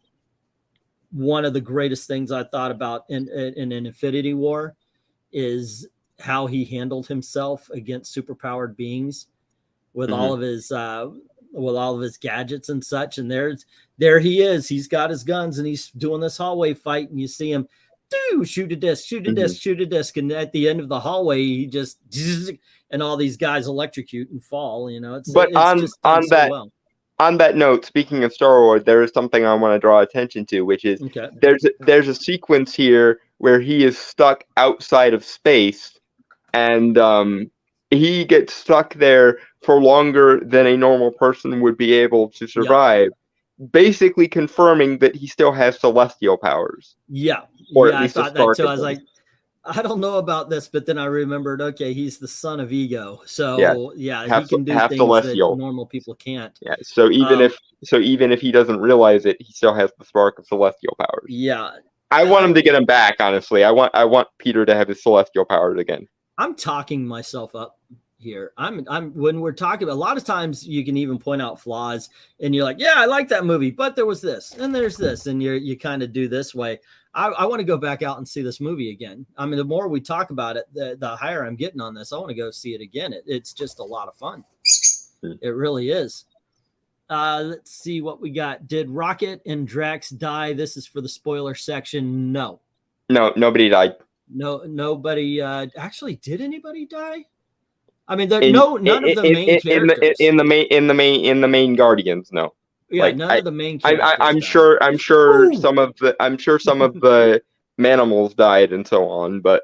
one of the greatest things I thought about in Infinity War is how he handled himself against superpowered beings with all of his gadgets and such. And there he is. He's got his guns and he's doing this hallway fight, and you see him shoot a disc, shoot a disc, shoot a disc. And at the end of the hallway, he just and all these guys electrocute and fall. You know, it's just done so well. On that note, speaking of Star Wars, there is something I want to draw attention to, which is there's a sequence here where he is stuck outside of space, and he gets stuck there for longer than a normal person would be able to survive, basically confirming that he still has celestial powers. Yeah, or I thought that too. I was like, I don't know about this, but then I remembered, okay, he's the son of Ego, so he can do things that normal people can't. Yeah, so even if he doesn't realize it, he still has the spark of celestial powers. Yeah, I want him to get him back. Honestly, I want Peter to have his celestial powers again. I'm talking myself up here. I'm when we're talking about, a lot of times you can even point out flaws, and you're like, yeah, I like that movie, but there was this, and there's this, and you kind of do this way. I want to go back out and see this movie again. I mean, the more we talk about it, the higher I'm getting on this. I want to go see it again. It's just a lot of fun. It really is. Let's see what we got. Did Rocket and Drax die? This is for the spoiler section. No, nobody died. No, nobody. Actually, did anybody die? I mean, none of the main characters in the main Guardians. No. Yeah, like, none of the main characters. I'm sure some of the Manimals died and so on, but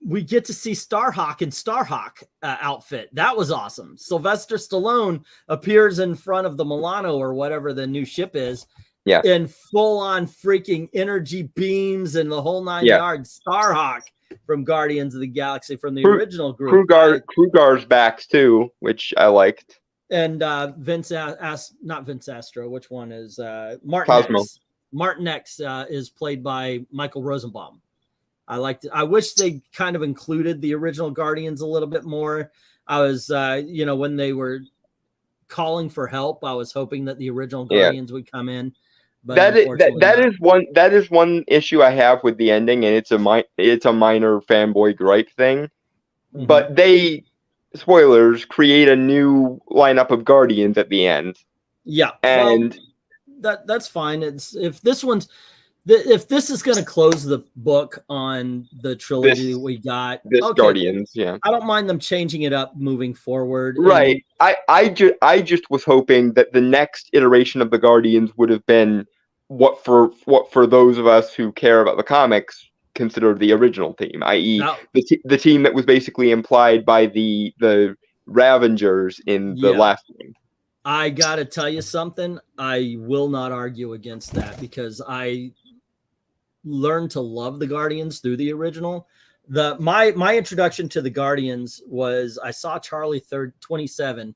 we get to see Starhawk in Starhawk outfit. That was awesome. Sylvester Stallone appears in front of the Milano or whatever the new ship is. Yeah. In full on freaking energy beams and the whole 9 yards. Starhawk from Guardians of the Galaxy from the original group. Krugar's back too, which I liked. And not Vince Astro. Which one is Martin X? Martin X is played by Michael Rosenbaum. I liked it. I wish they kind of included the original Guardians a little bit more. I was, when they were calling for help, I was hoping that the original Guardians would come in. But that is one issue I have with the ending, and it's a minor fanboy gripe thing. But they, spoilers, create a new lineup of Guardians at the end. Yeah, and that's fine. If this is going to close the book on the trilogy we got, Guardians, I don't mind them changing it up moving forward. Right. I just was hoping that the next iteration of the Guardians would have been what for those of us who care about the comics consider the original team, i.e., the team that was basically implied by the Ravengers in the last game. I gotta tell you something. I will not argue against that because I learned to love the Guardians through the original. My introduction to the Guardians was I saw Charlie 27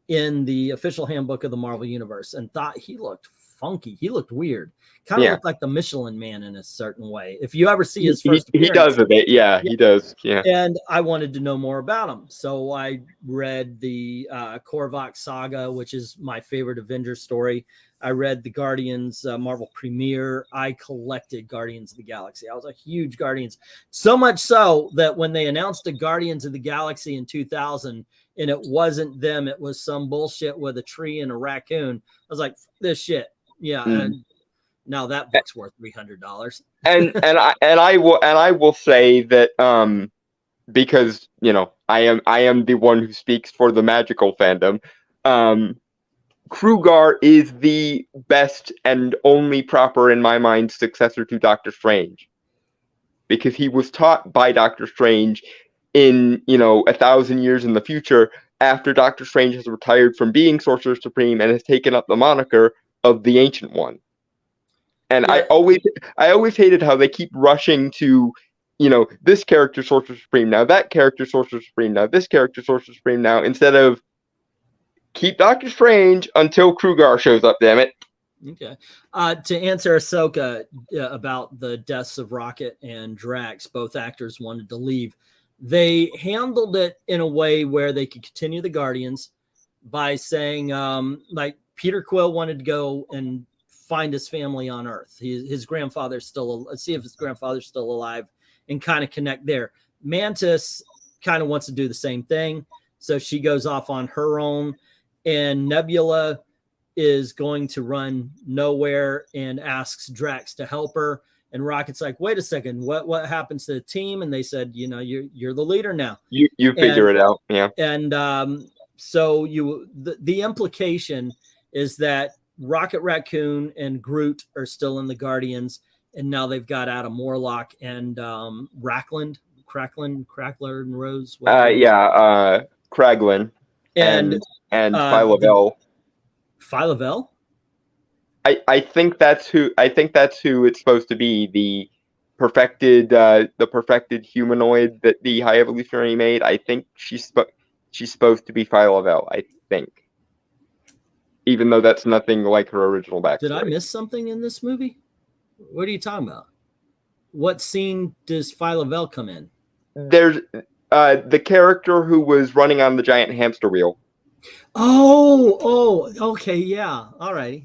in the official handbook of the Marvel Universe and thought he looked funky. He looked weird. Kind of looked like the Michelin Man in a certain way. If you ever see his first appearance, he does a bit. Yeah, he does. Yeah. And I wanted to know more about him. So I read the Korvac saga, which is my favorite Avengers story. I read the Guardians Marvel premiere. I collected Guardians of the Galaxy. I was a huge Guardians. So much so that when they announced the Guardians of the Galaxy in 2000, and it wasn't them, it was some bullshit with a tree and a raccoon, I was like, this shit. Yeah. And now that book's worth $300. and I will say that because I am the one who speaks for the magical fandom. Krugar is the best and only proper, in my mind, successor to Doctor Strange, because he was taught by Doctor Strange in 1,000 years in the future, after Doctor Strange has retired from being Sorcerer Supreme and has taken up the moniker of the Ancient One. And I always hated how they keep rushing to, this character Sorcerer Supreme now, that character Sorcerer Supreme now, this character Sorcerer Supreme now, instead of keep Doctor Strange until Krugar shows up, damn it. Okay. To answer Ahsoka about the deaths of Rocket and Drax, both actors wanted to leave. They handled it in a way where they could continue the Guardians by saying, like, Peter Quill wanted to go and find his family on Earth. His grandfather's still, let's see if his grandfather's still alive, and kind of connect there. Mantis kind of wants to do the same thing. So she goes off on her own, and Nebula is going to run nowhere and asks Drax to help her. And Rocket's like, wait a second, what happens to the team? And they said, you're the leader now. You figure it out. Yeah. And so the implication is that Rocket Raccoon and Groot are still in the Guardians, and now they've got Adam Warlock and Crackler and Rose. Kraglin and Phyla-Vell. Phyla-Vell? I think that's who it's supposed to be, the perfected humanoid that the High Evolutionary made. I think she's supposed to be Phyla-Vell, I think. Even though that's nothing like her original backstory. Did I miss something in this movie? What are you talking about? What scene does Phyla-Vell come in? There's the character who was running on the giant hamster wheel. Oh, okay, yeah. All right.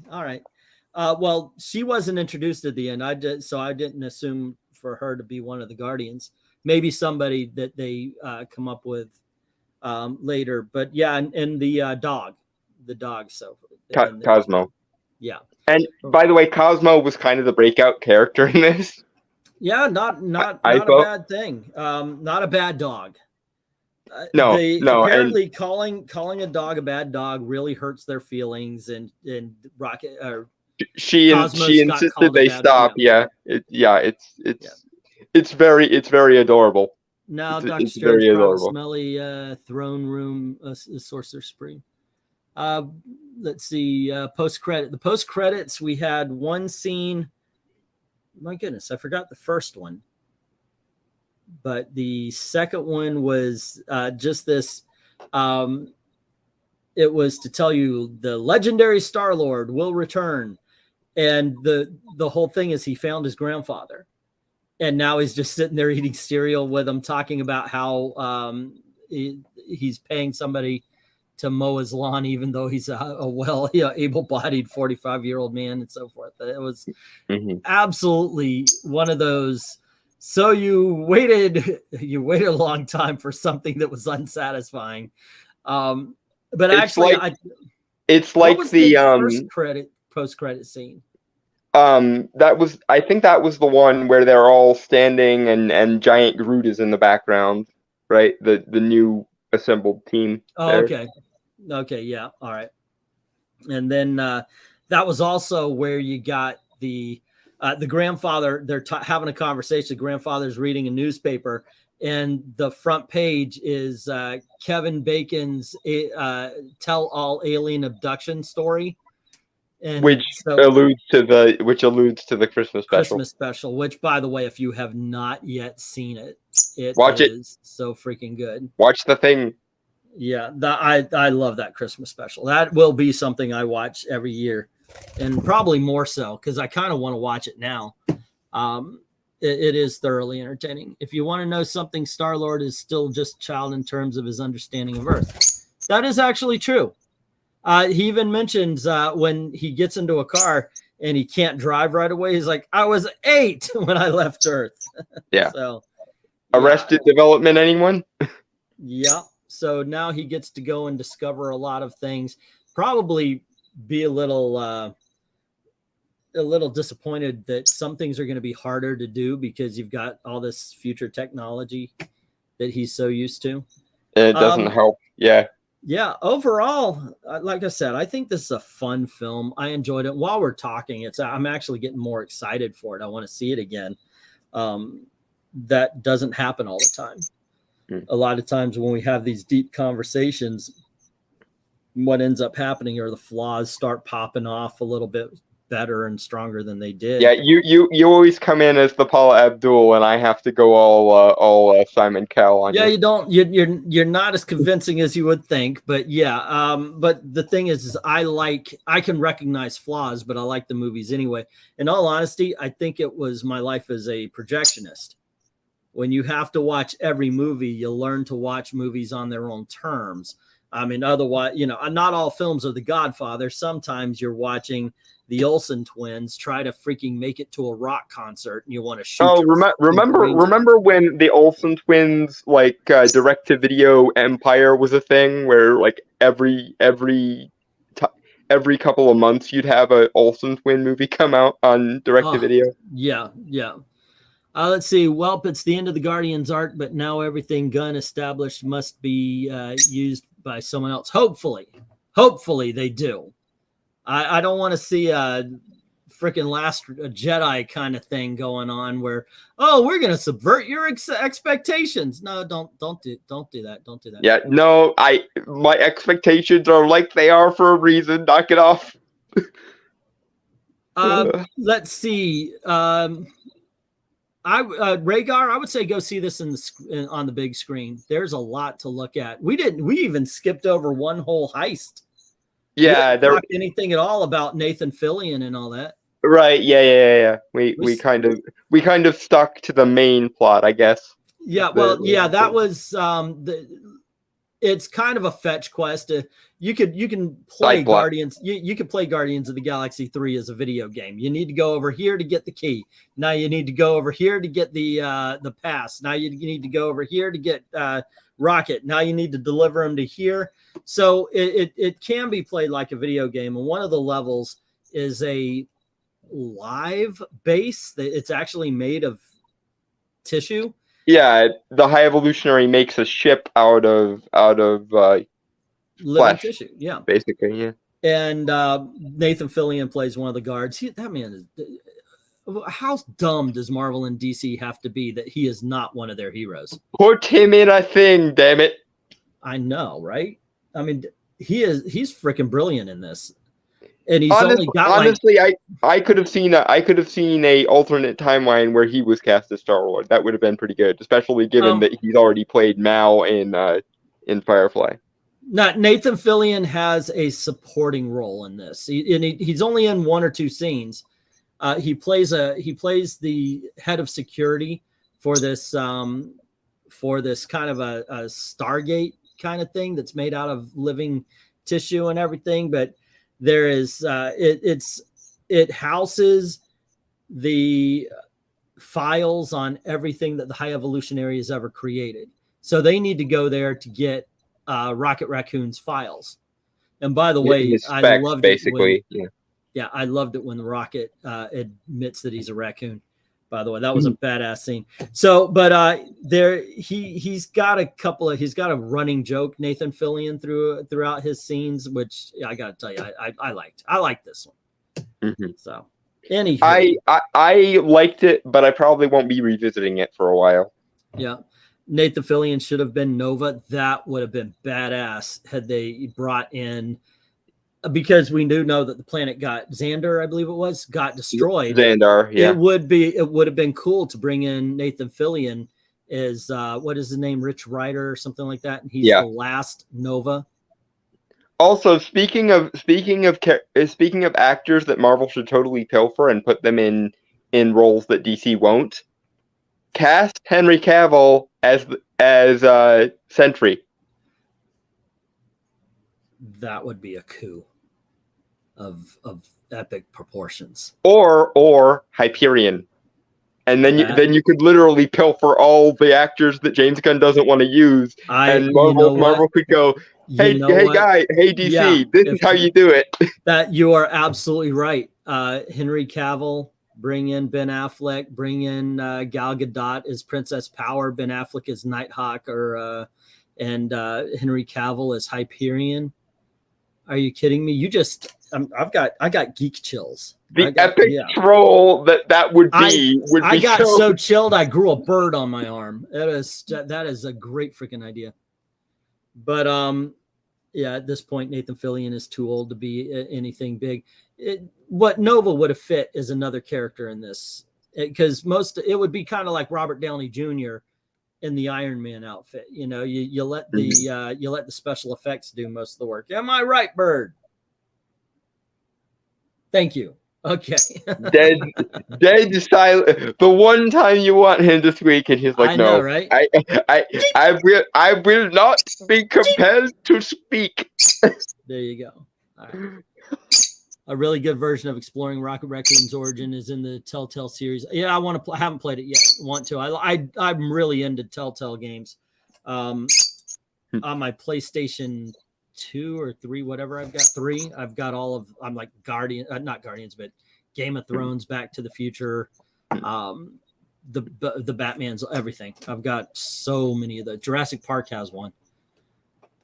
Well, she wasn't introduced at the end. So I didn't assume for her to be one of the Guardians. Maybe somebody that they come up with later. But yeah, and the dog. So Cosmo. Yeah. And by the way, Cosmo was kind of the breakout character in this. Yeah, not a bad thing. Not a bad dog. No. Apparently, calling a dog a bad dog really hurts their feelings, and Rocket or she insisted they stop. It's very adorable. Now Dr. Strange brought a smelly throne room Sorcerer Supreme. Let's see, post credit. The post credits, we had one scene. My goodness, I forgot the first one. But the second one was just this. It was to tell you the legendary Star-Lord will return. And the whole thing is he found his grandfather. And now he's just sitting there eating cereal with him, talking about how he's paying somebody to mow his lawn, even though he's a able-bodied 45-year-old man and so forth. It was absolutely one of those. So you waited a long time for something that was unsatisfying. But it's actually, it's like the post-credit scene. I think that was the one where they're all standing and Giant Groot is in the background, right? The new assembled team. Oh, there. Okay, yeah, all right. And then that was also where you got the grandfather, they're having a conversation. The grandfather's reading a newspaper, and the front page is Kevin Bacon's tell-all alien abduction story. And which alludes to the Christmas special. Which, by the way, if you have not yet seen it, Watch it. So freaking good. Watch The Thing. I love that Christmas special. That will be something I watch every year, and probably more so because I kind of want to watch it now. It is thoroughly entertaining. If you want to know something, Star-Lord is still just a child in terms of his understanding of Earth. That is actually true. He even mentions when he gets into a car and he can't drive right away. He's like, I was 8 when I left Earth. Yeah. So, Arrested Development, anyone? Yeah. So now he gets to go and discover a lot of things. Probably be a little disappointed that some things are going to be harder to do because you've got all this future technology that he's so used to. It doesn't help. Yeah. Yeah, overall, like I said, I think this is a fun film. I enjoyed it. While we're talking, I'm actually getting more excited for it. I want to see it again. That doesn't happen all the time. A lot of times when we have these deep conversations, what ends up happening are the flaws start popping off a little bit better and stronger than they did. Yeah, you always come in as the Paula Abdul, and I have to go all Simon Cowell on. Yeah, you don't. You're not as convincing as you would think, but yeah. But the thing is I can recognize flaws, but I like the movies anyway. In all honesty, I think it was my life as a projectionist. When you have to watch every movie, you learn to watch movies on their own terms. I mean, otherwise, not all films are The Godfather. Sometimes you're watching the Olsen twins try to freaking make it to a rock concert, and you want to shoot. Oh, remember when the Olsen twins direct-to-video empire was a thing, where like every couple of months you'd have a Olsen twin movie come out on direct-to-video. Yeah. Let's see. Well, it's the end of the Guardians arc, but now everything Gunn established must be used by someone else. Hopefully they do. I don't want to see a freaking Last Jedi kind of thing going on where, we're going to subvert your expectations. No, don't do that. Don't do that. Yeah, no, my expectations are like they are for a reason. Knock it off. Let's see. Rhaegar, I would say go see this on the big screen. There's a lot to look at. We even skipped over one whole heist. Yeah, there wasn't anything at all about Nathan Fillion and all that. Right. Yeah. We kind of stuck to the main plot, I guess. Yeah. Well, yeah, that was it's kind of a fetch quest. You can play Guardians. You can play Guardians of the Galaxy 3 as a video game. You need to go over here to get the key. Now you need to go over here to get the pass. Now you need to go over here to get Rocket. Now you need to deliver him to here. So it can be played like a video game. And one of the levels is a live base. It's actually made of tissue. Yeah, the High Evolutionary makes a ship out of living flesh, tissue. Yeah, basically. Yeah. And Nathan Fillion plays one of the guards. That man is. How dumb does Marvel and DC have to be that he is not one of their heroes? Put him in a thing, damn it. I know, right? I mean, he's freaking brilliant in this. And he's only got honestly, I could have seen a alternate timeline where he was cast as Star-Lord. That would have been pretty good, especially given that he's already played Mal in Firefly. Nathan Fillion has a supporting role in this. He's only in 1 or 2 scenes. He plays the head of security for this kind of a Stargate kind of thing that's made out of living tissue and everything. But there is it houses the files on everything that the High Evolutionary has ever created. So they need to go there to get Rocket Raccoon's files. And by the way, I loved basically. Yeah, I loved it when the Rocket admits that he's a raccoon. By the way, that was a badass scene. So, but he's got a running joke, Nathan Fillion, throughout his scenes, which I got to tell you, I liked. I liked this one. So, Anywho, I liked it, but I probably won't be revisiting it for a while. yeah. Nathan Fillion should have been Nova. That would have been badass had they brought in, because we do know that the planet got Xandar, I believe it was, got destroyed. Xandar, yeah. It would have been cool to bring in Nathan Fillion as what is his name, Rich Rider or something like that, and he's the last Nova. Also, speaking of actors that Marvel should totally pilfer and put them in roles that DC won't, cast Henry Cavill as Sentry. That would be a coup of epic proportions. Or Hyperion. And then you could literally pilfer all the actors that James Gunn doesn't want to use, and Marvel could go, hey DC, this is how you do it. That you are absolutely right. Henry Cavill, bring in Ben Affleck, bring in Gal Gadot as Princess Power, Ben Affleck as Nighthawk, and Henry Cavill as Hyperion. Are you kidding me? I got geek chills. The epic troll that would be. I got so chilled I grew a bird on my arm. That is a great freaking idea. But at this point, Nathan Fillion is too old to be anything big. What Nova would have fit is another character in this, because it would be kind of like Robert Downey Jr. in the Iron Man outfit. You know, you let the special effects do most of the work. Am I right, Bird? Thank you. Okay. dead silent. The one time you want him to speak, and he's like, "No, know, right? I will not be compelled to speak." There you go. All right. A really good version of exploring Rocket Raccoon's origin is in the Telltale series. Yeah, I want to. Haven't played it yet. Want to? I'm really into Telltale games. On my PlayStation 2 or 3, whatever I've got, 3. I've got all of. I'm like not Guardians, but Game of Thrones, Back to the Future, the Batman's, everything. I've got so many of the. Jurassic Park has one.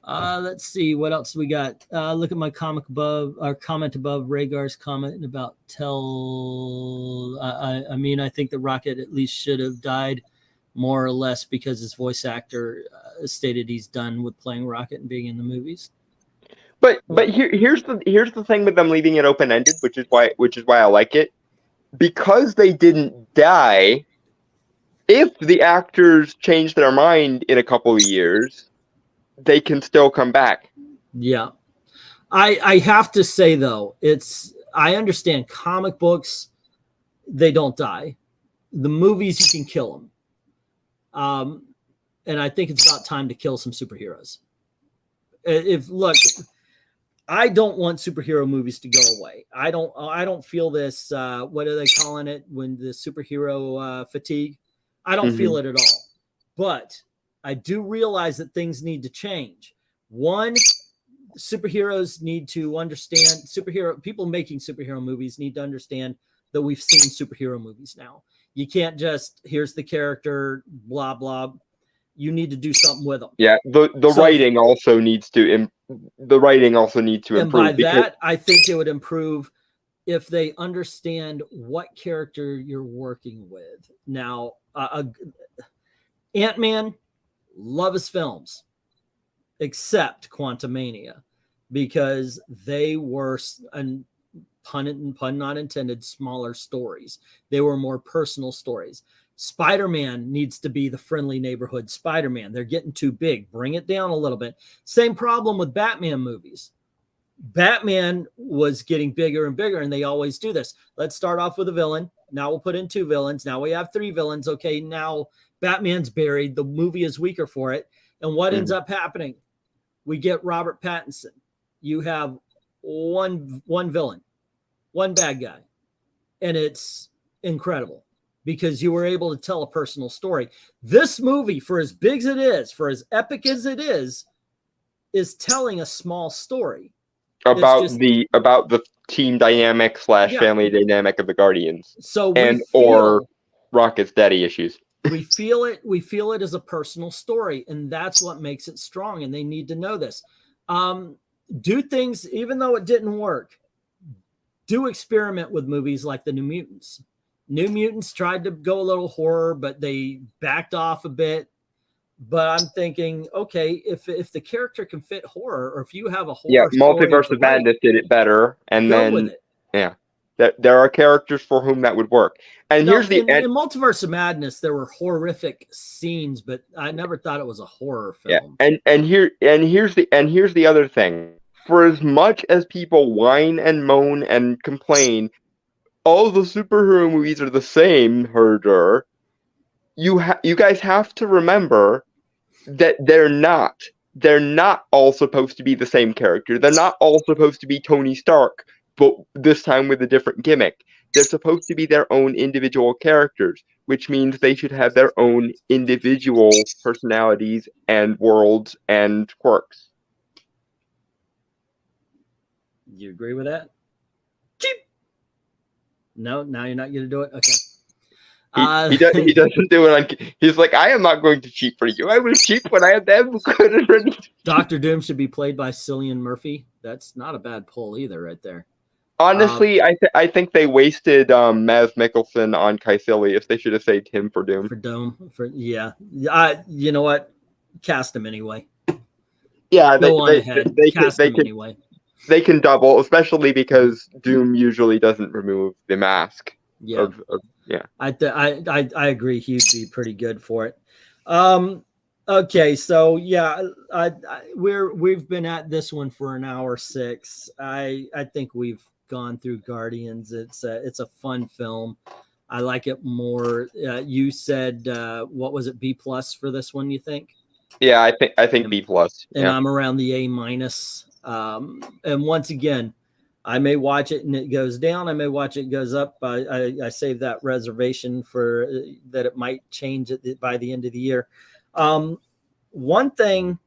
Let's see what else we got. Look at my comment above, Rhaegar's comment about I think the Rocket at least should have died, more or less, because his voice actor stated he's done with playing Rocket and being in the movies. But here's the thing with them leaving it open ended, which is why I like it, because they didn't die. If the actors change their mind in a couple of years, they can still come back. Yeah. I have to say, though, I understand comic books, they don't die. The movies, you can kill them. And I think it's about time to kill some superheroes. Look, I don't want superhero movies to go away. I don't feel this, what are they calling it, when the superhero fatigue? I don't feel it at all. But I do realize that things need to change. One, superheroes need to understand, people making superhero movies need to understand that we've seen superhero movies now. You can't just, here's the character, blah, blah. You need to do something with them. Yeah, the writing also needs to improve. And by that, I think it would improve if they understand what character you're working with. Now, Ant-Man, love his films, except Quantumania, because they were, and pun not intended, smaller stories. They were more personal stories. Spider-Man needs to be the friendly neighborhood Spider-Man. They're getting too big. Bring it down a little bit. Same problem with Batman movies. Batman was getting bigger and bigger, and they always do this. Let's start off with a villain. Now we'll put in 2 villains. Now we have 3 villains. Okay, now Batman's buried. The movie is weaker for it. And what ends up happening? We get Robert Pattinson. You have one villain, one bad guy. And it's incredible because you were able to tell a personal story. This movie, for as big as it is, for as epic as it is telling a small story. About the team dynamic / family dynamic of the Guardians. So or Rocket's daddy issues. We feel it as a personal story, and that's what makes it strong, and they need to know this. Do things, even though it didn't work, do experiment with movies like the New Mutants. New Mutants tried to go a little horror, but they backed off a bit. But I'm thinking, okay, if the character can fit horror, or if you have a horror story Multiverse to of Madness did it better, and go with then it. yeah, there are characters for whom that would work. And No, here's the in Multiverse of Madness, there were horrific scenes, but I never thought it was a horror film. Yeah, and here's the other thing. For as much as people whine and moan and complain, all the superhero movies are the same, herder. You guys have to remember that they're not all supposed to be the same character. They're not all supposed to be Tony Stark, but this time with a different gimmick. They're supposed to be their own individual characters, which means they should have their own individual personalities and worlds and quirks. You agree with that? Cheap. No, now you're not going to do it? Okay. He doesn't do it. He's like, I am not going to cheat for you. I will cheat when I have them good and ready. Dr. Doom should be played by Cillian Murphy. That's not a bad pull either, right there. Honestly, I think they wasted Maz Mikkelsen on Caecilius. They should have saved him for Doom. Yeah. You know what? Cast him anyway. Yeah, they cast him anyway. They can double, especially because Doom usually doesn't remove the mask. Yeah. Yeah, I agree. He'd be pretty good for it. Okay, so yeah, we've been at this one for 1 hour 6. I think we've gone through Guardians. It's a fun film. I like it more. You said what was it, B+ for this one? You think? Yeah, I think B+. And I'm around the A-. And once again, I may watch it and it goes down. I may watch it goes up. I save that reservation for that it might change by the end of the year. One thing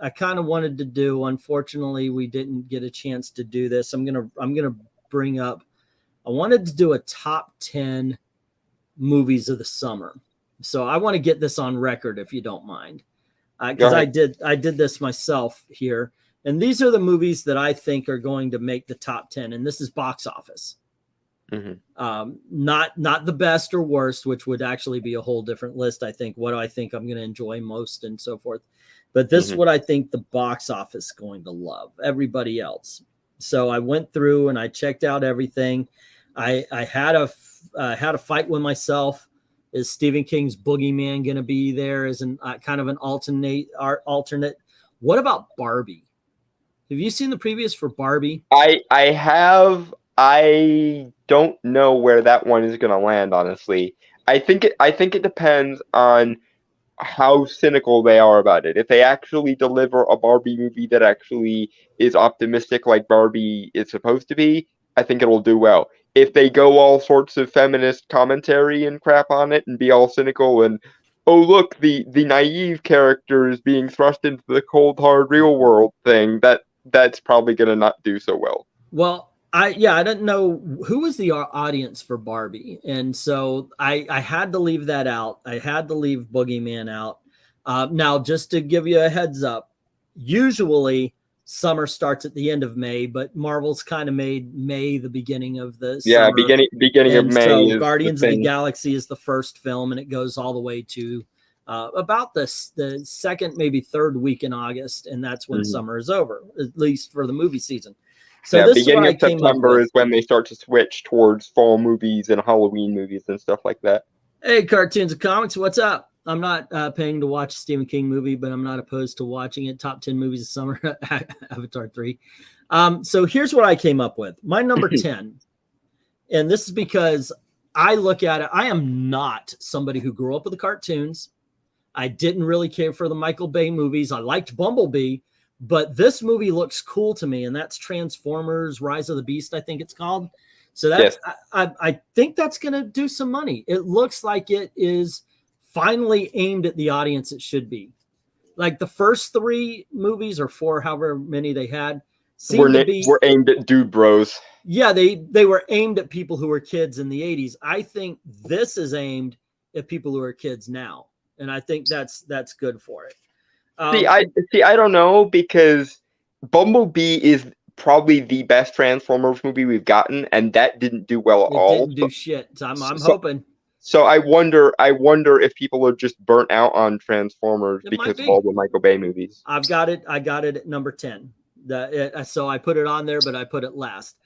I kind of wanted to do, unfortunately, we didn't get a chance to do this. I'm gonna bring up. I wanted to do a top 10 movies of the summer. So I want to get this on record, if you don't mind, because I did this myself here. And these are the movies that I think are going to make the top 10. And this is box office. Mm-hmm. Not the best or worst, which would actually be a whole different list. I think what do I think I'm going to enjoy most and so forth. But this is what I think the box office is going to love. Everybody else. So I went through and I checked out everything. I had a fight with myself. Is Stephen King's Boogeyman going to be there as an kind of an alternate? What about Barbie? Have you seen the previews for Barbie? I have. I don't know where that one is going to land, honestly. I think it depends on how cynical they are about it. If they actually deliver a Barbie movie that actually is optimistic like Barbie is supposed to be, I think it'll do well. If they go all sorts of feminist commentary and crap on it and be all cynical and, oh, look, the naive character is being thrust into the cold, hard, real world thing, that's probably going to not do so well. Well, I didn't know who was the audience for Barbie. And so I had to leave that out. I had to leave Boogeyman out. Now, just to give you a heads up, usually summer starts at the end of May, but Marvel's kind of made May the beginning of the summer. beginning of May. So Guardians of the Galaxy is the first film, and it goes all the way to about the second, maybe third week in August, and that's when summer is over, at least for the movie season. So this beginning of September is when they start to switch towards fall movies and Halloween movies and stuff like that. Hey, Cartoons and Comics, what's up? I'm not paying to watch a Stephen King movie, but I'm not opposed to watching it. Top 10 movies of summer, Avatar 3. So here's what I came up with. My number 10, and this is because I look at it. I am not somebody who grew up with the cartoons. I didn't really care for the Michael Bay movies. I liked Bumblebee, but this movie looks cool to me, and that's Transformers: Rise of the Beast, I think it's called. So that's I think that's going to do some money. It looks like it is finally aimed at the audience it should be. Like the first 3 movies or 4, however many they had, were aimed at dude bros. Yeah, they were aimed at people who were kids in the 80s. I think this is aimed at people who are kids now, and I think that's good for it. I don't know, because Bumblebee is probably the best Transformers movie we've gotten, and that didn't do well at It all. didn't do shit. So I'm so, hoping. So I wonder if people are just burnt out on Transformers because of all the Michael Bay movies. I've got it. I got it at number 10. So I put it on there, but I put it last.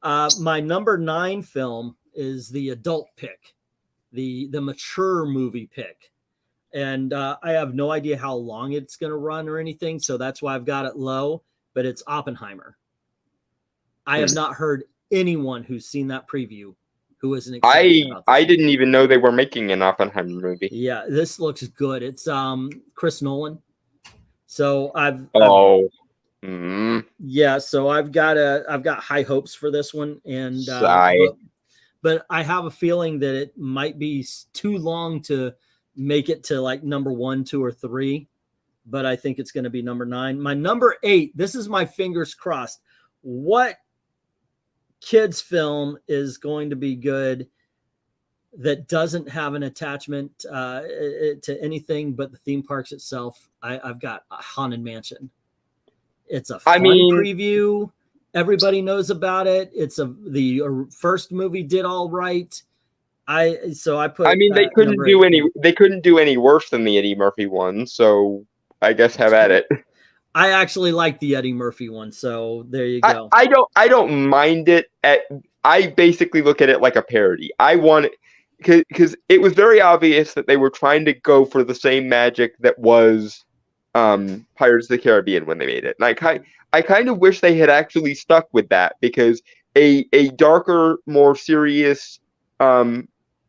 My number 9 film is the adult pick, the mature movie pick. And I have no idea how long it's going to run or anything. So that's why I've got it low, but it's Oppenheimer. I have not heard anyone who's seen that preview who isn't excited about this. I didn't even know they were making an Oppenheimer movie. Yeah, this looks good. It's Chris Nolan. So yeah, so I've got high hopes for this one, and but I have a feeling that it might be too long to make it to like number 1, 2, or 3, but I think it's going to be number 9. My number 8, this is my fingers crossed. What kids film is going to be good that doesn't have an attachment to anything but the theme parks itself? I've got a Haunted Mansion. It's a fun preview. Everybody knows about it. It's the first movie did all right. I mean, they couldn't do any worse than the Eddie Murphy one, so I guess have at it. I actually like the Eddie Murphy one, so there you go. I don't mind it. I basically look at it like a parody. I want it because it was very obvious that they were trying to go for the same magic that was Pirates of the Caribbean when they made it. And I kind of wish they had actually stuck with that, because a darker, more serious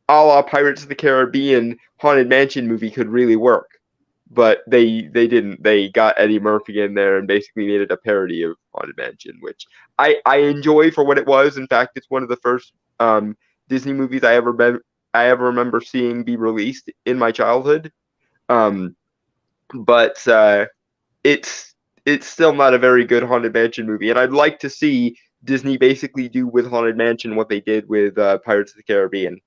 a la Pirates of the Caribbean Haunted Mansion movie could really work. But they didn't. They got Eddie Murphy in there and basically made it a parody of Haunted Mansion, which I enjoy for what it was. In fact, it's one of the first Disney movies I ever remember seeing be released in my childhood. But it's still not a very good Haunted Mansion movie, and I'd like to see Disney basically do with Haunted Mansion what they did with Pirates of the Caribbean.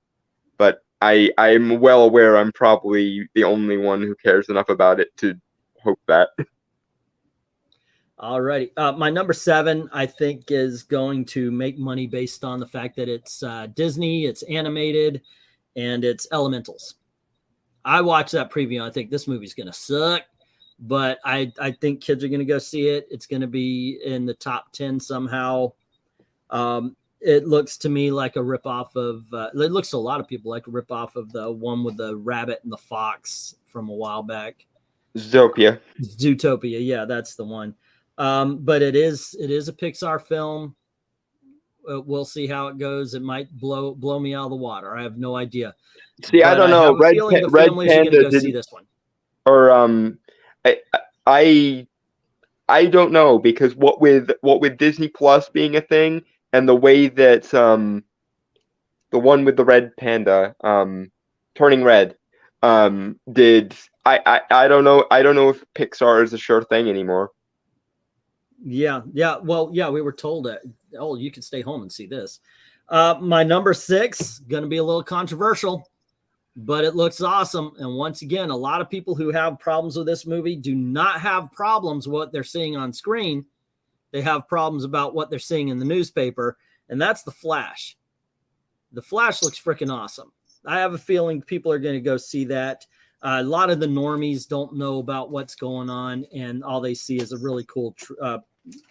But I'm well aware I'm probably the only one who cares enough about it to hope that. All righty. My number 7, I think, is going to make money based on the fact that it's Disney, it's animated, and it's Elementals. I watched that preview, and I think this movie's going to suck, but I think kids are going to go see it. It's going to be in the top 10 somehow. It looks to me like a ripoff of, it looks to a lot of people like a ripoff of the one with the rabbit and the fox from a while back. Zootopia. Yeah, that's the one. But it is a Pixar film. We'll see how it goes. It might blow me out of the water. I have no idea. See, I don't know. Red Panda didn't see this one. Or I don't know, because what with Disney Plus being a thing, and the way that the one with the red panda turning red did, I don't know if Pixar is a sure thing anymore. Yeah. Well, yeah, we were told that, oh, you can stay home and see this. My number 6, gonna be a little controversial, but it looks awesome. And once again, a lot of people who have problems with this movie do not have problems with what they're seeing on screen. They have problems about what they're seeing in the newspaper, and that's The Flash. The Flash looks freaking awesome. I have a feeling people are going to go see that. A lot of the normies don't know about what's going on, and all they see is a really cool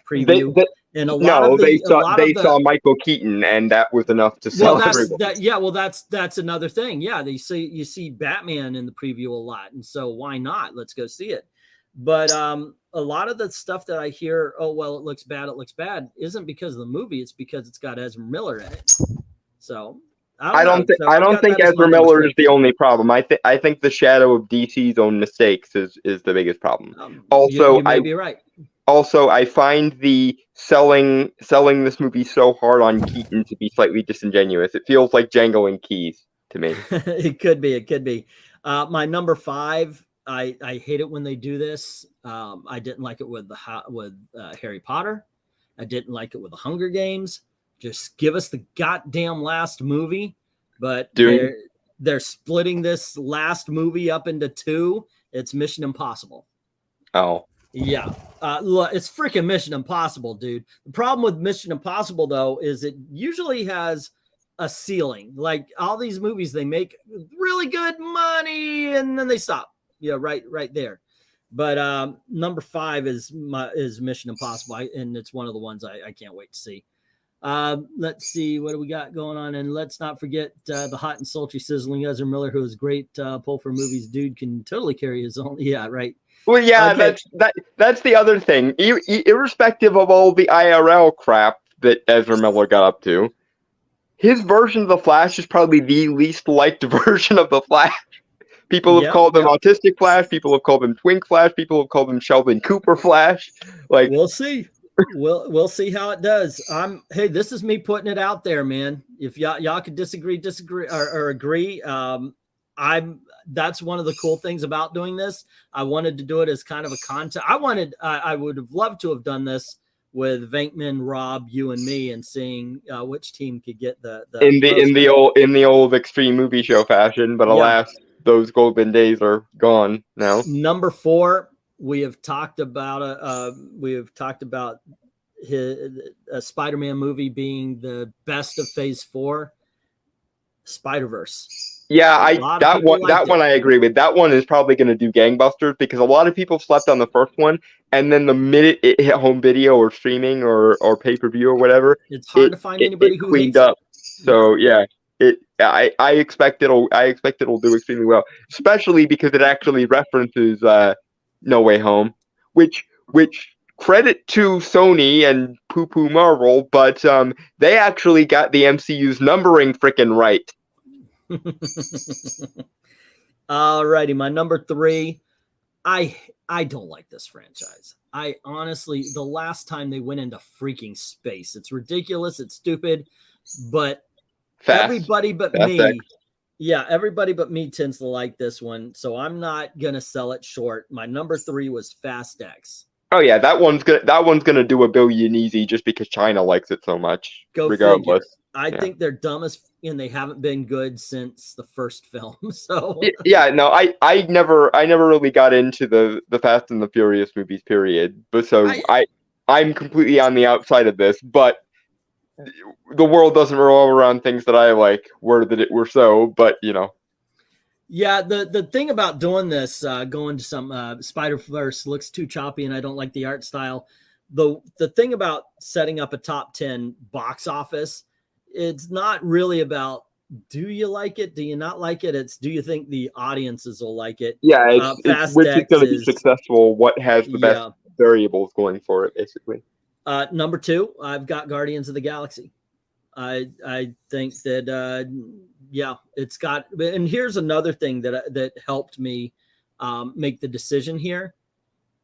preview. They saw Michael Keaton, and that was enough to sell everyone. That's another thing. Yeah, you see Batman in the preview a lot, and so why not? Let's go see it. But a lot of the stuff that I hear, oh, well, it looks bad, isn't because of the movie. It's because it's got Ezra Miller in it. So I don't think Ezra Miller is the only problem. I think the shadow of DC's own mistakes is the biggest problem. You may be right. Also, I find the selling this movie so hard on Keaton to be slightly disingenuous. It feels like jangling keys to me. It could be. My number 5. I hate it when they do this. I didn't like it with Harry Potter. I didn't like it with the Hunger Games. Just give us the goddamn last movie. But they're splitting this last movie up into 2. It's Mission Impossible. Oh. Yeah. Look, it's freaking Mission Impossible, dude. The problem with Mission Impossible, though, is it usually has a ceiling. Like all these movies, they make really good money and then they stop. Yeah, right there. But number 5 is Mission Impossible, and it's one of the ones I can't wait to see. Let's see what do we got going on, and let's not forget the hot and sultry sizzling Ezra Miller, who is great pull for movies. Dude can totally carry his own. Yeah, right. Well, yeah, Okay. that's the other thing. Irrespective of all the IRL crap that Ezra Miller got up to, his version of the Flash is probably the least liked version of the Flash. People have called him Autistic Flash. People have called him Twink Flash. People have called him Sheldon Cooper Flash. Like, we'll see. We'll see how it does. Hey, this is me putting it out there, man. If y'all could disagree or agree, that's one of the cool things about doing this. I wanted to do it as kind of a content. I would have loved to have done this with Venkman, Rob, you, and me, and seeing which team could get the in the old Extreme Movie Show fashion. But alas, those golden days are gone now. Number 4, we have talked about a Spider-Man movie being the best of Phase 4, Spider-Verse. Yeah, that one I agree with. That one is probably going to do gangbusters because a lot of people slept on the first one, and then the minute it hit home video or streaming or pay-per-view or whatever, it's hard to find anybody who cleaned up. So yeah, I expect it'll do extremely well, especially because it actually references No Way Home, which credit to Sony and poo-poo Marvel, but they actually got the MCU's numbering frickin' right. All righty, my number 3. I don't like this franchise. I honestly, the last time they went into freaking space, it's ridiculous, it's stupid, but everybody but me, everybody but me tends to like this one, so I'm not gonna sell it short. My number 3 was Fast X. Oh yeah, that one's gonna do $1 billion easy just because China likes it so much. Regardless. Figure. I think they're dumb and they haven't been good since the first film. So yeah, no, I never really got into the Fast and the Furious movies, period. But so I'm completely on the outside of this, but the world doesn't revolve around things that I like. Were so, but you know. Yeah, the thing about doing this, going to some Spider-Verse looks too choppy, and I don't like the art style. The thing about setting up a top 10 box office, it's not really about do you like it, do you not like it. It's do you think the audiences will like it. Yeah, it's which is going to be successful. What has the best variables going for it, basically. Number 2, I've got Guardians of the Galaxy. I think that it's got. And here's another thing that helped me make the decision here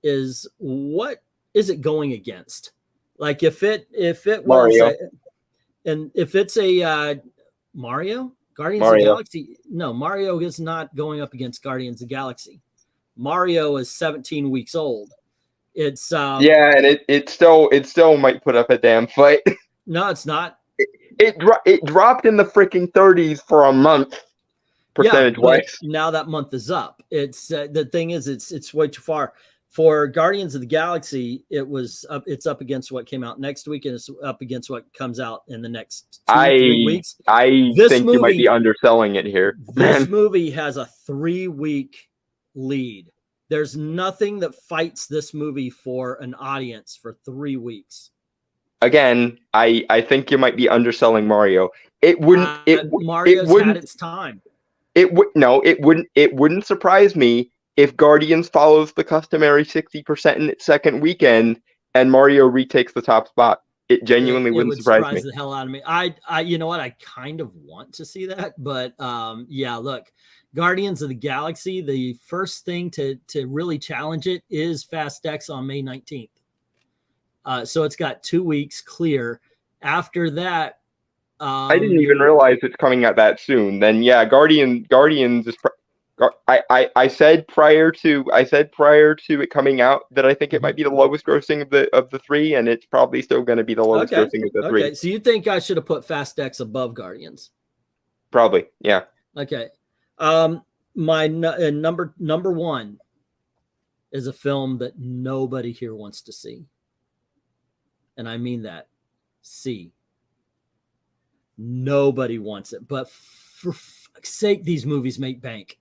is what is it going against? Like if it was and if it's a Mario Guardians of the Galaxy, no, Mario is not going up against Guardians of the Galaxy. Mario is 17 weeks old. It's and it still might put up a damn fight. No, it's not. It dropped in the freaking 30s for a month, percentage wise. Now that month is up. It's the thing is it's way too far. For Guardians of the Galaxy, it's up against what came out next week, and it's up against what comes out in the next 2-3 weeks. I think you might be underselling it here. This movie has a 3-week lead. There's nothing that fights this movie for an audience for 3 weeks. Again, I think you might be underselling Mario. Mario's had its time. It wouldn't surprise me if Guardians follows the customary 60% in its second weekend and Mario retakes the top spot. It genuinely wouldn't surprise me. The hell out of me. I you know what? I kind of want to see that, but look, Guardians of the Galaxy, the first thing to really challenge it is Fast X on May 19th. So it's got 2 weeks clear. After that, I didn't even realize it's coming out that soon. Then Guardians is. I said prior to it coming out that I think it might be the lowest grossing of the 3, and it's probably still going to be the lowest grossing of the 3. Okay, so you think I should have put Fast X above Guardians? Probably, yeah. Okay. My number 1 is a film that nobody here wants to see. And I mean that. See. Nobody wants it. But for fuck's sake, these movies make bank.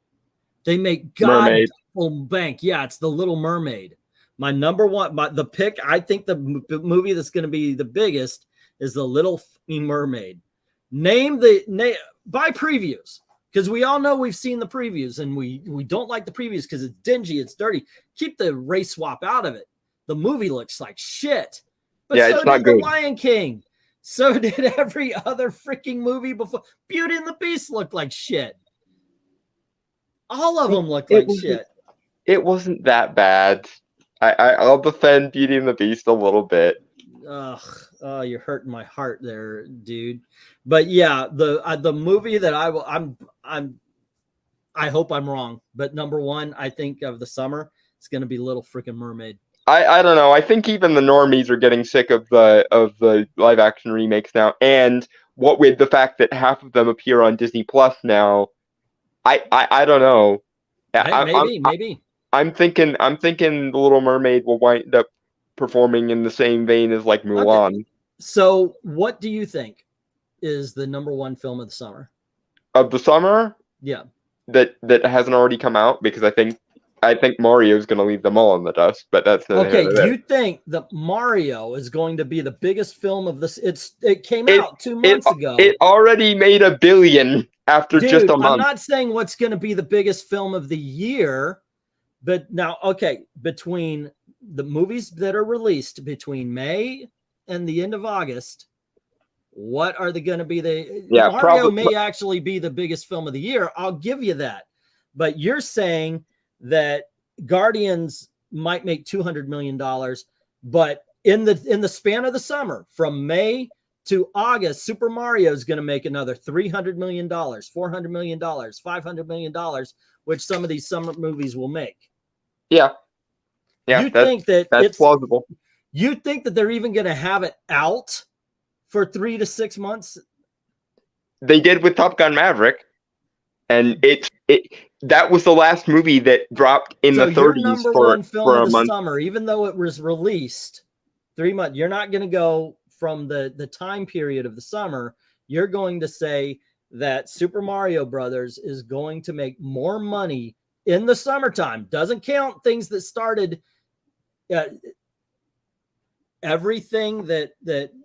They make godful bank. Yeah, it's The Little Mermaid. My number one, the pick, I think the movie that's going to be the biggest is The Little Mermaid. Buy previews, because we all know we've seen the previews, and we don't like the previews because it's dingy, it's dirty. Keep the race swap out of it. The movie looks like shit. But yeah, so it's not did good. The Lion King. So did every other freaking movie before. Beauty and the Beast looked like shit. All of them looked like shit. It wasn't that bad. I'll defend Beauty and the Beast a little bit. Ugh, oh, you're hurting my heart there, dude. But yeah, the movie that I hope I'm wrong, but number one, I think of the summer, it's gonna be Little Freaking Mermaid. I don't know. I think even the normies are getting sick of the live action remakes now, and what with the fact that half of them appear on Disney Plus now, I don't know. Hey, maybe. I'm thinking The Little Mermaid will wind up performing in the same vein as like Mulan. Okay. So what do you think is the number one film of the summer? Of the summer? Yeah. That hasn't already come out, because I think Mario's going to leave them all in the dust, but that's okay. You think that Mario is going to be the biggest film of this? It came out 2 months ago. It already made $1 billion after just a month. I'm not saying what's going to be the biggest film of the year, but now, okay, between the movies that are released between May and the end of August, what are they going to be? Mario may actually be the biggest film of the year. I'll give you that. But you're saying that Guardians might make $200 million, but in the span of the summer, from May to August, Super Mario is going to make another $300 million, $400 million, $500 million, which some of these summer movies will make. Yeah. You think that that's plausible? You think that they're even going to have it out for 3 to 6 months? They did with Top Gun Maverick, and that was the last movie that dropped in the 30s for a month. Summer, even though it was released 3 months, you're not going to go from the time period of the summer. You're going to say that Super Mario Brothers is going to make more money in the summertime. Doesn't count things that started. Everything that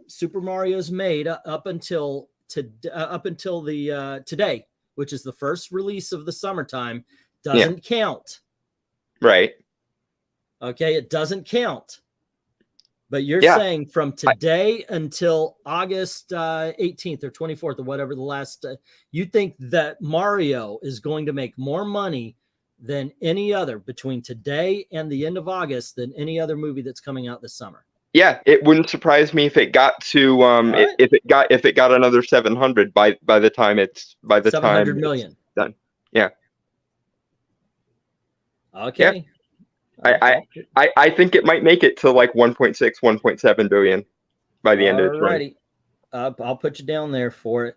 Super Mario's made up until today, which is the first release of the summertime, doesn't count. Right. Okay, it doesn't count. But you're saying from today until August 18th or 24th or whatever the last, you think that Mario is going to make more money than any other between today and the end of August than any other movie that's coming out this summer. Yeah, it wouldn't surprise me if it got to if it got another 700 by the time 700 million it's done. Yeah. Okay. Yeah. I think it might make it to like 1.6, 1.7 billion by the end of its run. I'll put you down there for it.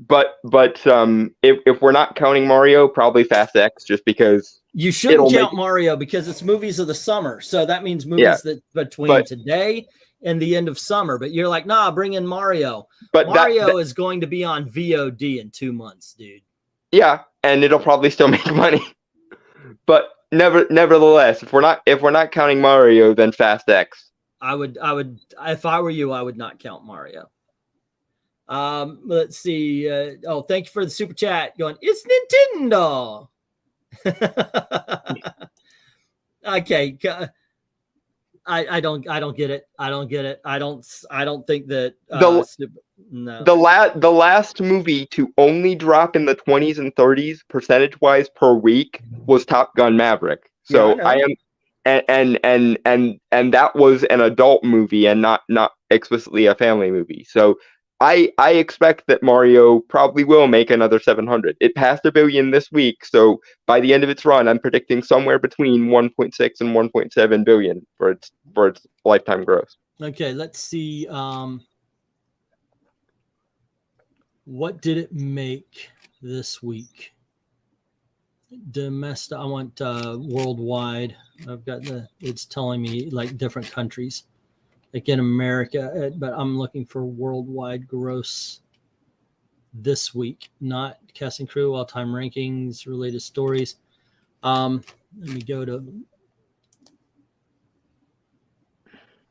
But if we're not counting Mario, probably Fast X, just because you shouldn't count Mario because it's movies of the summer. So that means movies that between today and the end of summer. But you're like, nah, bring in Mario. But Mario is going to be on VOD in 2 months, dude. Yeah, and it'll probably still make money. But nevertheless, if we're not counting Mario, then Fast X. I would if I were you, I would not count Mario. Let's see. Thank you for the super chat. Going, it's Nintendo. Okay. I don't get it. I don't get it. I don't think that no. The last movie to only drop in the 20s and 30s percentage wise per week was Top Gun Maverick. So and that was an adult movie and not explicitly a family movie. So I expect that Mario probably will make another 700. It passed $1 billion this week, so by the end of its run, I'm predicting somewhere between 1.6 and 1.7 billion for its lifetime gross. Okay, let's see. What did it make this week? Domestic. I want worldwide. I've got it's telling me like different countries, like in America, but I'm looking for worldwide gross this week, not cast and crew, all-time rankings, related stories. Let me go to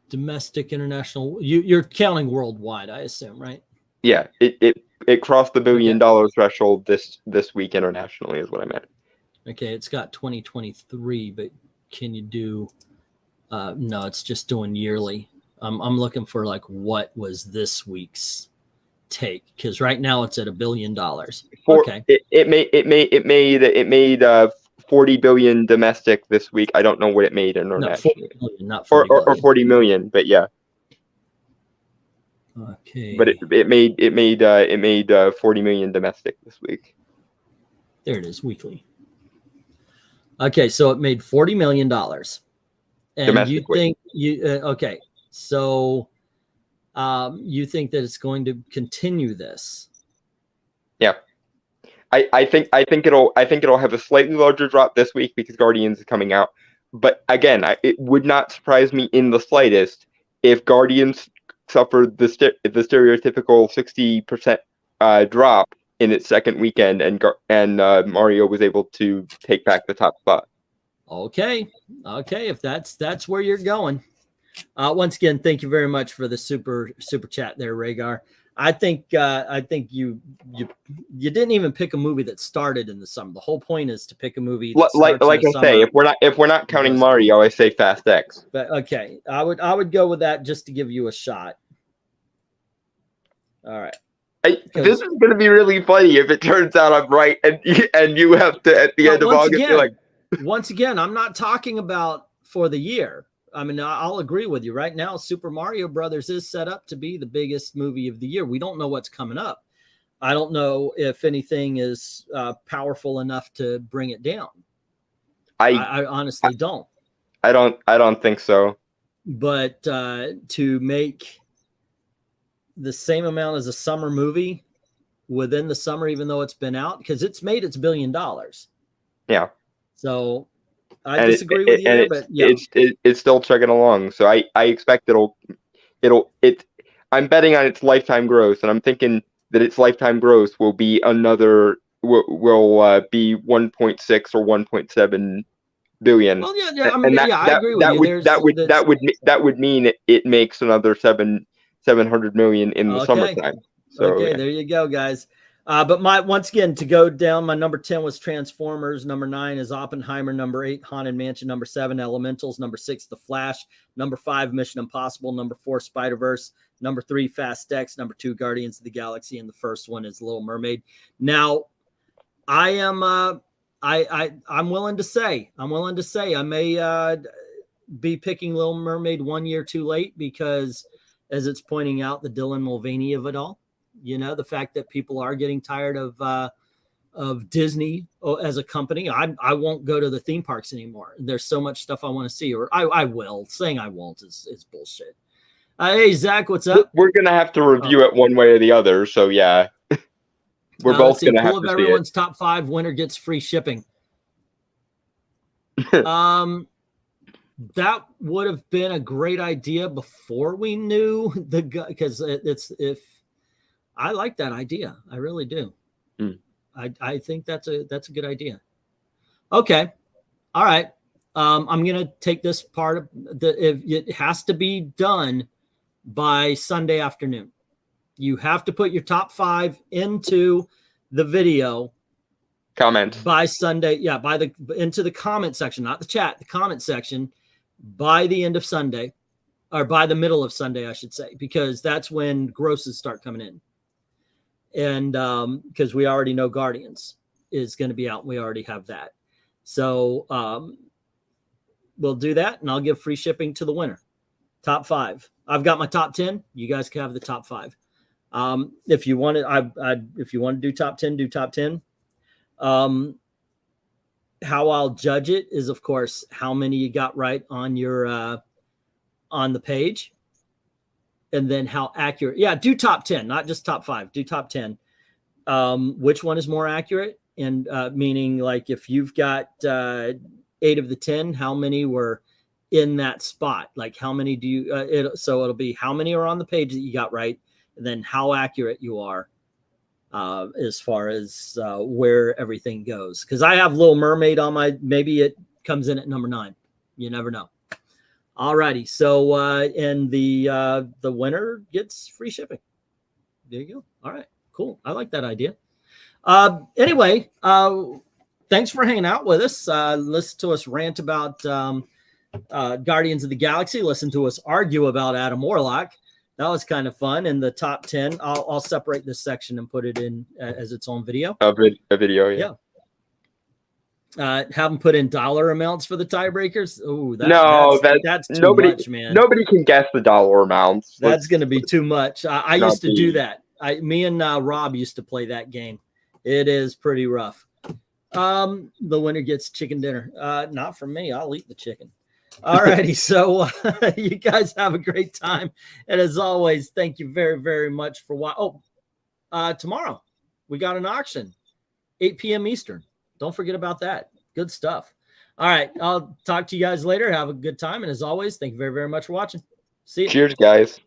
domestic, international. You're counting worldwide, I assume, right? Yeah, it crossed the $1 billion threshold this week internationally is what I meant. Okay, it's got 2023, but can you do? No, it's just doing yearly. I'm looking for like what was this week's take, because right now it's at $1 billion. Okay, it made 40 billion domestic this week. I don't know what it made internationally. No, 40 million, not 40 or 40 million, but yeah. Okay. But it made 40 million domestic this week. There it is, weekly. Okay, so it made $40 million. And you think okay, so you think that it's going to continue this? Yeah. I think it'll have a slightly larger drop this week because Guardians is coming out. But again, it would not surprise me in the slightest if Guardians suffered the stereotypical 60% drop in its second weekend, and Mario was able to take back the top spot. Okay, if that's where you're going. Once again, thank you very much for the super chat there, Rhaegar. I think you didn't even pick a movie that started in the summer. The whole point is to pick a movie that like I say, if we're not counting Mario, I say Fast X. But okay, I would go with that just to give you a shot. All right. This is going to be really funny if it turns out I'm right, and you have to at the end of August be like. Once again, I'm not talking about for the year. I mean, I'll agree with you. Right now, Super Mario Brothers is set up to be the biggest movie of the year. We don't know what's coming up. I don't know if anything is powerful enough to bring it down. I honestly don't. I don't think so. But to make the same amount as a summer movie within the summer, even though it's been out, because it's made its $1 billion. Yeah. So I disagree with you there, but yeah, it's still chugging along. So I expect I'm betting on its lifetime gross, and I'm thinking that its lifetime gross will be will be 1.6 or 1.7 billion. Well, yeah, I mean, I agree with you. That would mean it makes another 700 million in the summertime. So there you go, guys. But once again, to go down, my number 10 was Transformers. Number 9 is Oppenheimer. Number 8, Haunted Mansion. Number 7, Elementals. Number 6, The Flash. Number 5, Mission Impossible. Number 4, Spider-Verse. Number 3, Fast X. Number 2, Guardians of the Galaxy. And the first one is Little Mermaid. Now, I am I'm willing to say I may be picking Little Mermaid 1 year too late because, as it's pointing out, the Dylan Mulvaney of it all. You know, the fact that people are getting tired of Disney as a company. I won't go to the theme parks anymore. There's so much stuff I want to see, or I will. Saying I won't is bullshit. Hey, Zach, what's up? We're going to have to review it one way or the other. So, yeah, we're both going to have to see it. Everyone's top 5 winner gets free shipping. That would have been a great idea before we knew the guy, because I like that idea. I really do. I think that's a good idea. Okay. All right. I'm going to take this part of it has to be done by Sunday afternoon. You have to put your top 5 into the video comment by Sunday. Yeah. Into the comment section, not the chat, the comment section by the end of Sunday, or by the middle of Sunday, I should say, because that's when grosses start coming in. And because we already know Guardians is going to be out. We already have that. So we'll do that, and I'll give free shipping to the winner. Top 5. I've got my top 10. You guys can have the top 5. If you want to do top 10, do top 10. How I'll judge it is, of course, how many you got right on your on the page. And then how accurate. Yeah, do top 10, not just top 5. Do top 10. Which one is more accurate? And meaning, like, if you've got 8 of the 10, how many were in that spot? Like how many do you, so it'll be how many are on the page that you got right, and then how accurate you are as far as where everything goes. Because I have Little Mermaid on my, maybe it comes in at number 9. You never know. Alrighty, so and the winner gets free shipping. There you go. All right, cool. I like that idea. Anyway, thanks for hanging out with us. Listen to us rant about Guardians of the Galaxy. Listen to us argue about Adam Warlock. That was kind of fun. In the top 10, I'll separate this section and put it in as its own video. A video, yeah. Have them put in dollar amounts for the tiebreakers. Oh, that's too much, man. Nobody can guess the dollar amounts. That's going to be too much. I used to do that. Me and Rob used to play that game. It is pretty rough. The winner gets chicken dinner. Not from me. I'll eat the chicken. All righty. So you guys have a great time. And as always, thank you very, very much for watching. Tomorrow we got an auction, 8 p.m. Eastern. Don't forget about that. Good stuff. All right. I'll talk to you guys later. Have a good time. And as always, thank you very, very much for watching. See you. Cheers, guys.